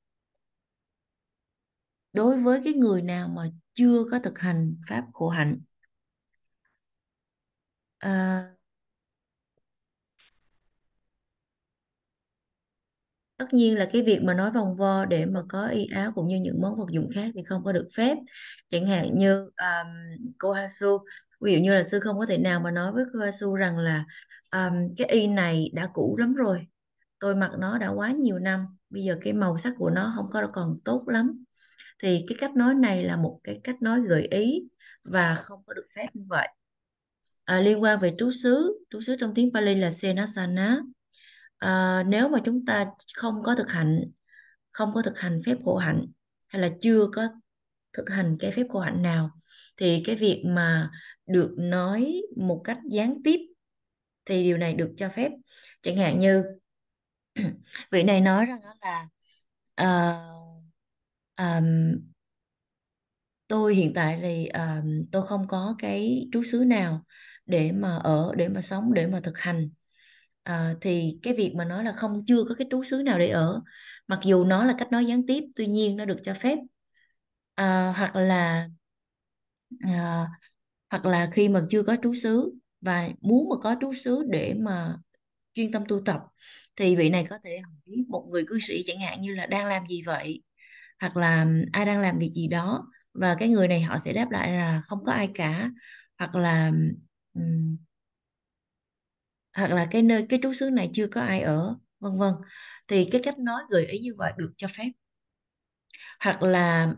đối với cái người nào mà chưa có thực hành pháp khổ hạnh. Tất nhiên là cái việc mà nói vòng vo để mà có y áo cũng như những món vật dụng khác thì không có được phép. Chẳng hạn như cô Hasu, ví dụ như là sư không có thể nào mà nói với cô Hasu rằng là cái y này đã cũ lắm rồi, tôi mặc nó đã quá nhiều năm, bây giờ cái màu sắc của nó không có còn tốt lắm. Thì cái cách nói này là một cái cách nói gợi ý và không có được phép như vậy. Liên quan về trú xứ trong tiếng Pali là senasana. Nếu mà chúng ta không có thực hành phép khổ hạnh hay là chưa có thực hành cái phép khổ hạnh nào thì cái việc mà được nói một cách gián tiếp thì điều này được cho phép. Chẳng hạn như vị này nói rằng là tôi hiện tại thì tôi không có cái trú xứ nào để mà ở, để mà sống, để mà thực hành. Thì cái việc mà nói là chưa có cái trú xứ nào để ở, mặc dù nó là cách nói gián tiếp, tuy nhiên nó được cho phép. Hoặc là khi mà chưa có trú xứ và muốn mà có trú xứ để mà chuyên tâm tu tập thì vị này có thể hỏi một người cư sĩ chẳng hạn như là đang làm gì vậy, hoặc là ai đang làm việc gì đó, và cái người này họ sẽ đáp lại là không có ai cả, hoặc là ừm, hoặc là cái trú xứ này chưa có ai ở, vân vân. Thì cái cách nói gợi ý như vậy được cho phép. Hoặc là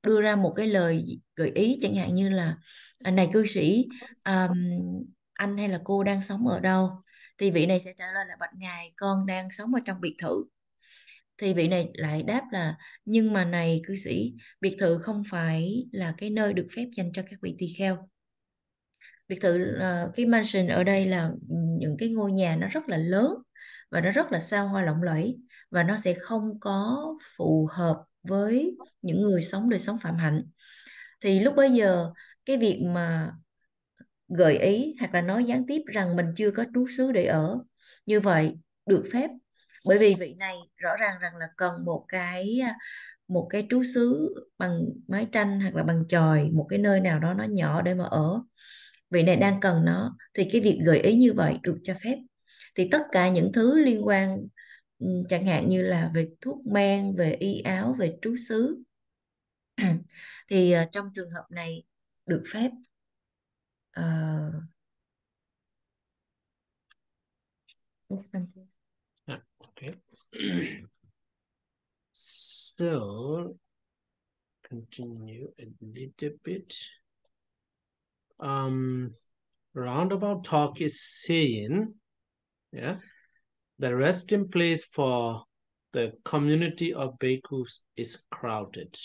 đưa ra một cái lời gợi ý, chẳng hạn như là này cư sĩ, anh hay là cô đang sống ở đâu? Thì vị này sẽ trả lời là bạch ngài, con đang sống ở trong biệt thự. Thì vị này lại đáp là nhưng mà này cư sĩ, biệt thự không phải là cái nơi được phép dành cho các vị tỳ kheo. Biệt thự, cái mansion ở đây là những cái ngôi nhà nó rất là lớn và nó rất là xa hoa lộng lẫy, và nó sẽ không có phù hợp với những người sống đời sống phạm hạnh. Thì lúc bấy giờ cái việc mà gợi ý hoặc là nói gián tiếp rằng mình chưa có trú xứ để ở như vậy được phép, bởi vì vị này rõ ràng rằng là cần một cái trú xứ bằng mái tranh hoặc là bằng chòi, một cái nơi nào đó nó nhỏ để mà ở. Vị này đang cần nó, thì cái việc gợi ý như vậy được cho phép. Thì tất cả những thứ liên quan, chẳng hạn như là về thuốc men, về y áo, về trú xứ thì trong trường hợp này được phép. Okay. So continue a little bit. Roundabout talk is saying, yeah, the resting place for the community of bhikkhus is crowded.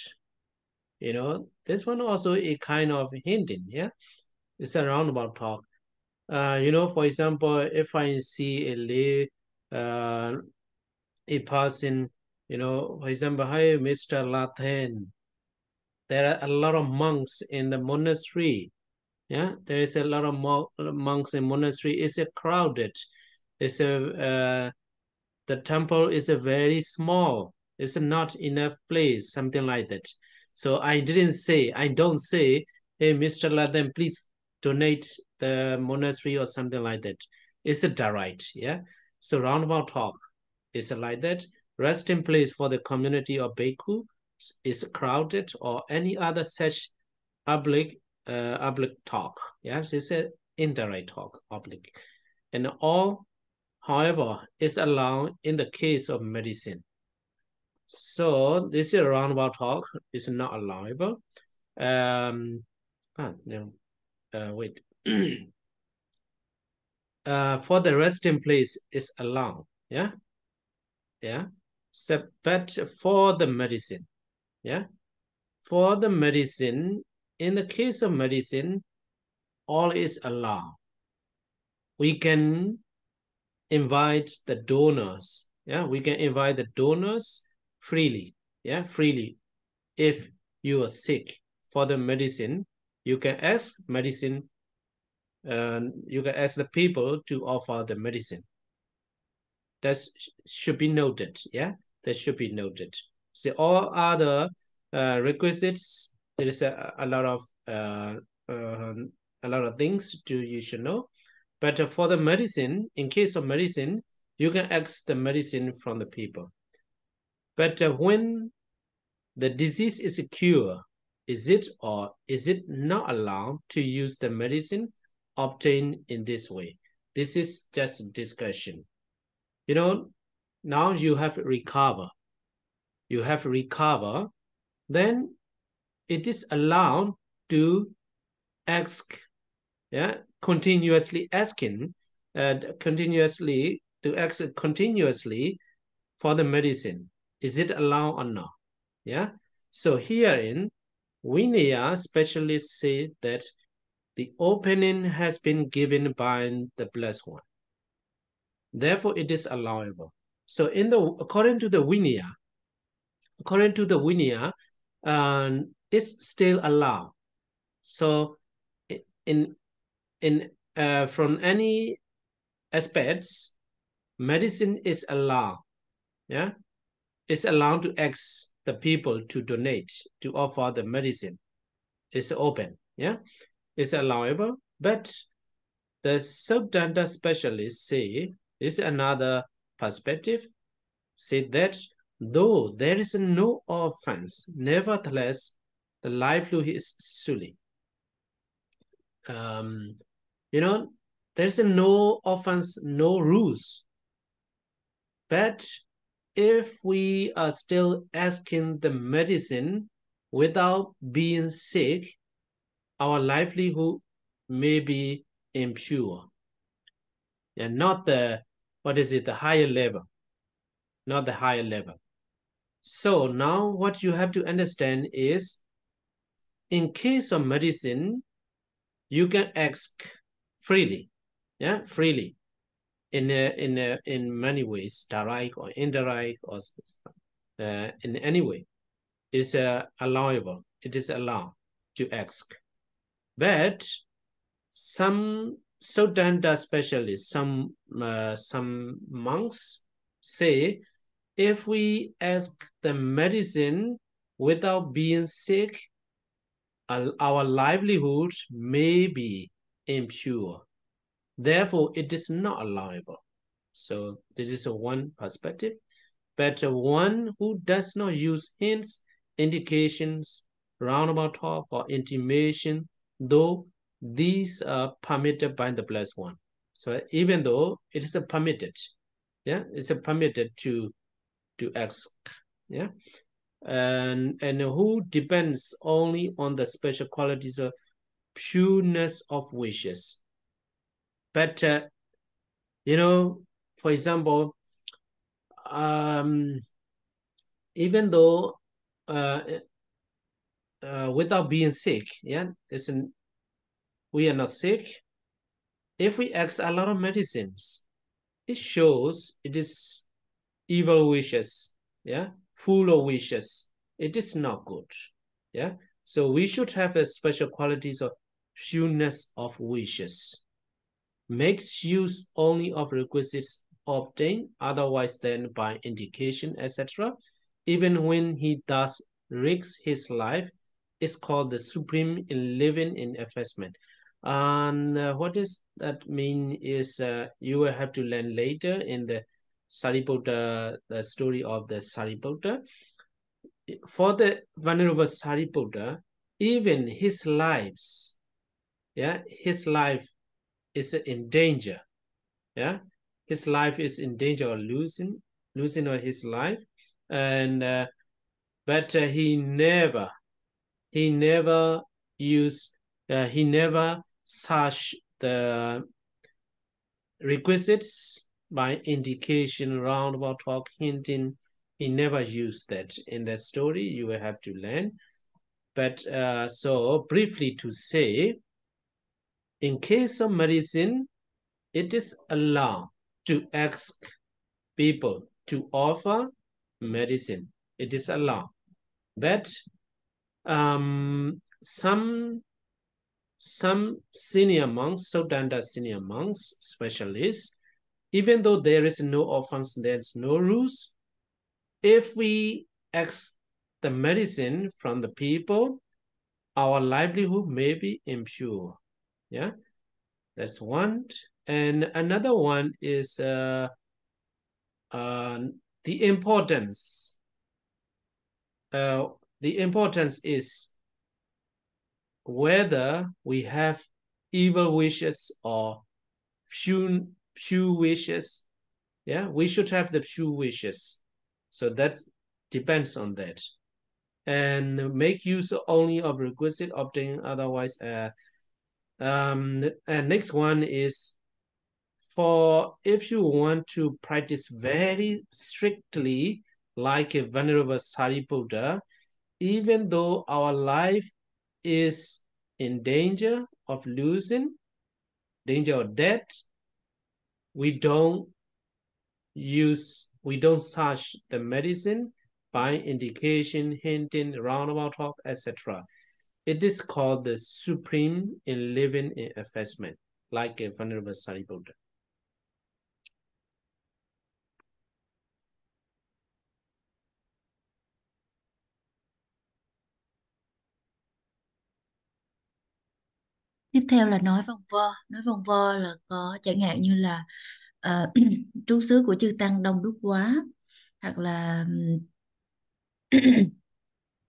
You know, this one also a kind of hinting, yeah. It's a roundabout talk. You know, for example, if I see a lay, a person, you know, for example, hi, Mr. Lathan. There are a lot of monks in the monastery. Yeah, there is a lot of monks in monastery. It's a crowded. It's a the temple is a very small. It's not enough place, something like that. So I don't say, hey, Mr. Lathan, please donate the monastery or something like that. It's a direct, yeah. So roundabout talk is like that. Resting place for the community of bhikkhu is crowded, or any other such oblique talk. Yes, it's an indirect talk, oblique. And all, however, is allowed in the case of medicine. So this is roundabout talk is not allowable. Wait. For the resting place is allowed. Yeah. Yeah. So, but for the medicine, yeah. For the medicine, in the case of medicine, all is allowed. We can invite the donors. Yeah, we can invite the donors freely. Yeah, freely. If you are sick for the medicine, you can ask medicine. You can ask the people to offer the medicine. That should be noted. Yeah, that should be noted. So all other requisites, there is a lot of things you should know. But for the medicine, in case of medicine, you can ask the medicine from the people. But when the disease is a cure, is it or is it not allowed to use the medicine obtained in this way? This is just a discussion. You know, now you have recovered. You have recovered, then it is allowed to ask, yeah, continuously asking, continuously to ask continuously for the medicine. Is it allowed or not? Yeah. So herein, Vinaya specialists say that the opening has been given by the Blessed One. Therefore, it is allowable. So according to the Vinaya, it's still allowed. So from any aspects, medicine is allowed. Yeah, it's allowed to ask the people to donate, to offer the medicine. It's open. Yeah, it's allowable. But the Siddhanta specialists say, is another perspective, say that though there is no offense, nevertheless, the livelihood is sully. There's no offense, no rules. But if we are still asking the medicine without being sick, our livelihood may be impure. And not the higher level. Not the higher level. So now what you have to understand is, in case of medicine, you can ask freely, freely, in many ways, direct or indirect, or in any way. It's allowable. It is allowed to ask. But some Sotanta specialists, some monks say, if we ask the medicine without being sick, our livelihood may be impure. Therefore, it is not allowable. So this is one perspective. But one who does not use hints, indications, roundabout talk, or intimation, though these are permitted by the Blessed One. So even though it is permitted, it's permitted to ask, and who depends only on the special qualities of pureness of wishes. But for example, even though without being sick, we are not sick. If we ask a lot of medicines, it shows it is evil wishes, full of wishes. It is not good, So we should have a special qualities of pureness of wishes. Makes use only of requisites obtained, otherwise than by indication, etc. Even when he thus risks his life, is called the supreme in living in effacement. And what does that mean is you will have to learn later in the Sariputta, the story of the Sariputta. For the Venerable Sariputta, even his lives, his life is in danger. His life is in danger of losing his life, and but he never searched the requisites by indication, roundabout talk, hinting. He never used that in that story. You will have to learn. But so briefly to say, in case of medicine, it is allowed to ask people to offer medicine. It is allowed. But some senior monks, Sotanta senior monks, specialists, even though there is no offense, there's no rules, if we ask the medicine from the people, our livelihood may be impure. That's one. And another one is the importance. The importance is whether we have evil wishes or pure wishes. We should have the pure wishes. So that depends on that. And make use only of requisite obtaining, otherwise. And next one is, for if you want to practice very strictly like a Venerable Sariputta, even though our life is in danger of losing, danger of death, we don't search the medicine by indication, hinting, roundabout talk, etc. It is called the supreme in living in effacement, like a Venerable Sariputta. Tiếp theo là nói vòng vo. Nói vòng vo là có chẳng hạn như là trú xứ của chư tăng đông đúc quá, hoặc là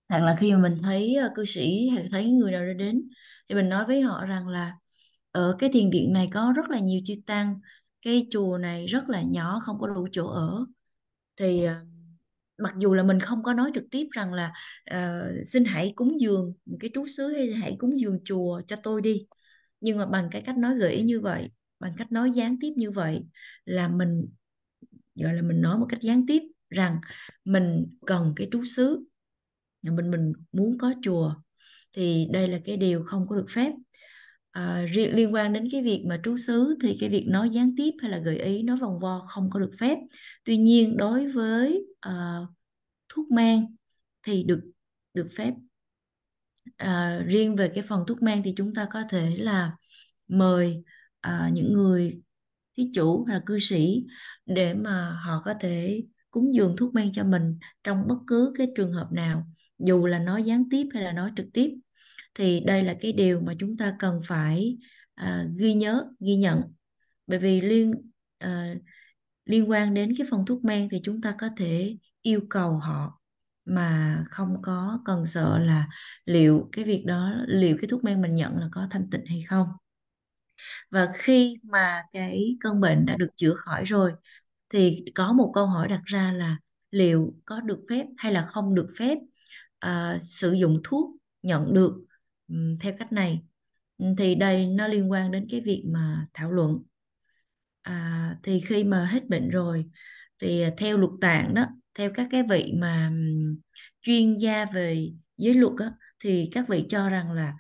hoặc là khi mà mình thấy cư sĩ hay thấy người nào đến thì mình nói với họ rằng là ở cái thiền viện này có rất là nhiều chư tăng, cái chùa này rất là nhỏ, không có đủ chỗ ở. Thì mặc dù là mình không có nói trực tiếp rằng là xin hãy cúng dường một cái trú xứ hay hãy cúng dường chùa cho tôi đi, nhưng mà bằng cái cách nói gợi ý như vậy, bằng cách nói gián tiếp như vậy, là mình gọi là mình nói một cách gián tiếp rằng mình cần cái trú xứ, mình muốn có chùa. Thì đây là cái điều không có được phép. Liên quan đến cái việc mà trú xứ thì cái việc nói gián tiếp hay là gợi ý, nói vòng vo không có được phép. Tuy nhiên đối với thuốc men thì được phép. Riêng về cái phần thuốc men thì chúng ta có thể là mời những người thí chủ hay là cư sĩ để mà họ có thể cúng dường thuốc men cho mình trong bất cứ cái trường hợp nào, dù là nói gián tiếp hay là nói trực tiếp. Thì đây là cái điều mà chúng ta cần phải ghi nhận, bởi vì liên quan đến cái phần thuốc men thì chúng ta có thể yêu cầu họ mà không có cần sợ là liệu cái thuốc men mình nhận là có thanh tịnh hay không. Và khi mà cái cơn bệnh đã được chữa khỏi rồi thì có một câu hỏi đặt ra là liệu có được phép hay là không được phép sử dụng thuốc nhận được theo cách này. Thì đây nó liên quan đến cái việc mà thảo luận. Thì khi mà hết bệnh rồi thì theo luật tạng đó, theo các cái vị mà chuyên gia về giới luật đó, thì các vị cho rằng là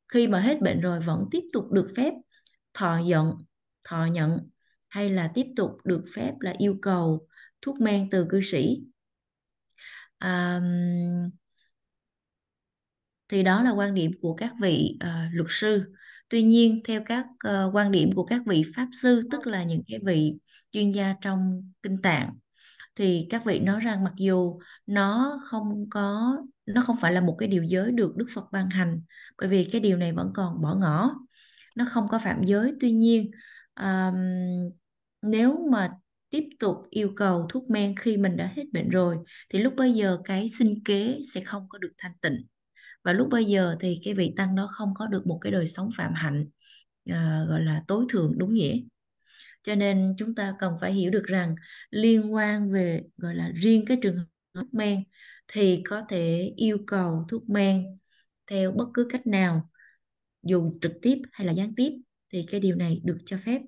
khi mà hết bệnh rồi vẫn tiếp tục được phép thọ nhận hay là tiếp tục được phép là yêu cầu thuốc men từ cư sĩ. Thì đó là quan điểm của các vị luật sư. Tuy nhiên theo các quan điểm của các vị pháp sư, tức là những cái vị chuyên gia trong kinh tạng, thì các vị nói rằng mặc dù nó không phải là một cái điều giới được Đức Phật ban hành, bởi vì cái điều này vẫn còn bỏ ngỏ, nó không có phạm giới. Tuy nhiên nếu mà tiếp tục yêu cầu thuốc men khi mình đã hết bệnh rồi thì lúc bây giờ cái sinh kế sẽ không có được thanh tịnh, và lúc bây giờ thì cái vị tăng đó không có được một cái đời sống phạm hạnh gọi là tối thượng đúng nghĩa. Cho nên chúng ta cần phải hiểu được rằng liên quan về gọi là riêng cái trường hợp thuốc men thì có thể yêu cầu thuốc men theo bất cứ cách nào, dù trực tiếp hay là gián tiếp, thì cái điều này được cho phép.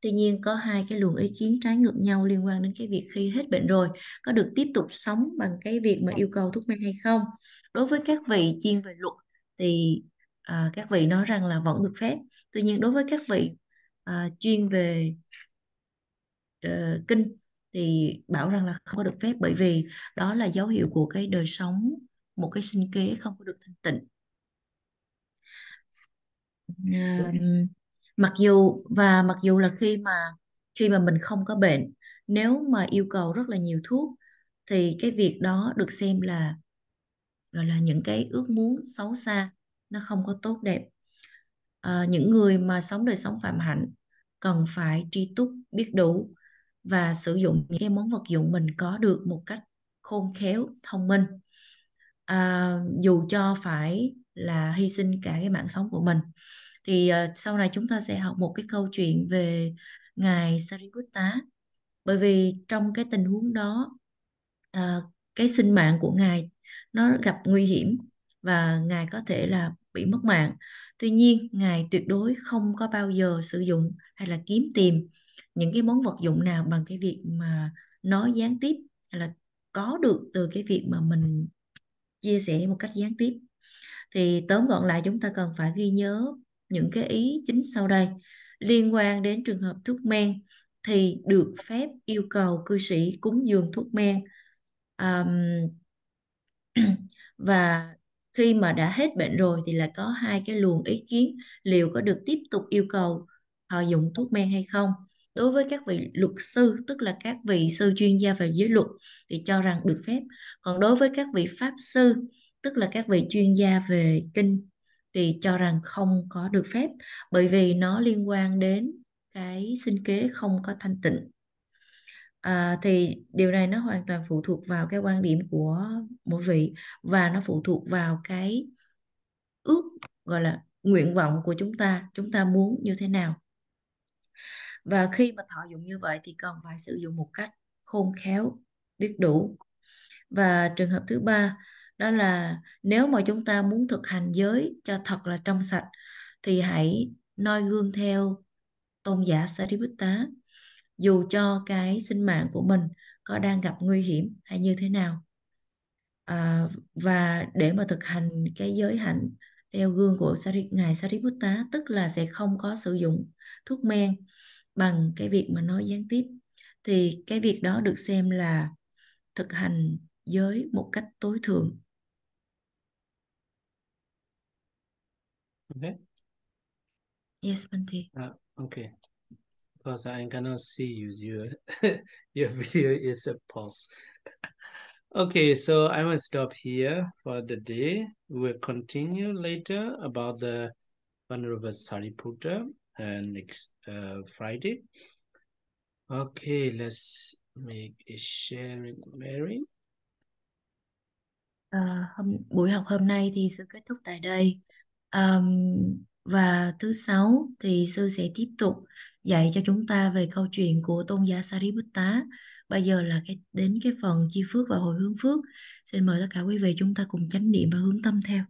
Tuy nhiên có hai cái luồng ý kiến trái ngược nhau liên quan đến cái việc khi hết bệnh rồi có được tiếp tục sống bằng cái việc mà yêu cầu thuốc men hay không. Đối với các vị chuyên về luật thì các vị nói rằng là vẫn được phép. Tuy nhiên đối với các vị chuyên về kinh thì bảo rằng là không có được phép, bởi vì đó là dấu hiệu của cái đời sống, một cái sinh kế không có được thanh tịnh. Mặc dù là khi mà mình không có bệnh, nếu mà yêu cầu rất là nhiều thuốc thì cái việc đó được xem là gọi là những cái ước muốn xấu xa, nó không có tốt đẹp. Những người mà sống đời sống phạm hạnh cần phải tri túc biết đủ và sử dụng những cái món vật dụng mình có được một cách khôn khéo, thông minh, dù cho phải là hy sinh cả cái mạng sống của mình. Thì sau này chúng ta sẽ học một cái câu chuyện về Ngài Sariputta, bởi vì trong cái tình huống đó cái sinh mạng của Ngài nó gặp nguy hiểm và Ngài có thể là bị mất mạng. Tuy nhiên Ngài tuyệt đối không có bao giờ sử dụng hay là kiếm tìm những cái món vật dụng nào bằng cái việc mà nói gián tiếp hay là có được từ cái việc mà mình chia sẻ một cách gián tiếp. Thì tóm gọn lại, chúng ta cần phải ghi nhớ những cái ý chính sau đây. Liên quan đến trường hợp thuốc men thì được phép yêu cầu cư sĩ cúng dường thuốc men. Và khi mà đã hết bệnh rồi thì là có hai cái luồng ý kiến liệu có được tiếp tục yêu cầu họ dùng thuốc men hay không. Đối với các vị luật sư, tức là các vị sư chuyên gia về giới luật, thì cho rằng được phép. Còn đối với các vị pháp sư, tức là các vị chuyên gia về kinh, thì cho rằng không có được phép, bởi vì nó liên quan đến cái sinh kế không có thanh tịnh. Thì điều này nó hoàn toàn phụ thuộc vào cái quan điểm của mỗi vị, và nó phụ thuộc vào cái ước, gọi là nguyện vọng của chúng ta muốn như thế nào. Và khi mà thọ dụng như vậy thì cần phải sử dụng một cách khôn khéo, biết đủ. Và trường hợp thứ ba đó là nếu mà chúng ta muốn thực hành giới cho thật là trong sạch thì hãy noi gương theo tôn giả Sariputta, dù cho cái sinh mạng của mình có đang gặp nguy hiểm hay như thế nào. Và để mà thực hành cái giới hạnh theo gương của Ngài Sariputta, tức là sẽ không có sử dụng thuốc men bằng cái việc mà nói gián tiếp, thì cái việc đó được xem là thực hành giới một cách tối thượng. Okay. Yes, Bante. Okay. Because I cannot see you. Your video is a pause. Okay, so I will stop here for the day. We'll continue later about the Venerable Sariputta next Friday. Okay, let's make a sharing Mary. Buổi học hôm nay thì sư kết thúc tại đây. Và thứ Sáu thì sư sẽ tiếp tục dạy cho chúng ta về câu chuyện của tôn giả Sariputta. Bây giờ là đến cái phần chia phước và hồi hướng phước. Xin mời tất cả quý vị chúng ta cùng chánh niệm và hướng tâm theo.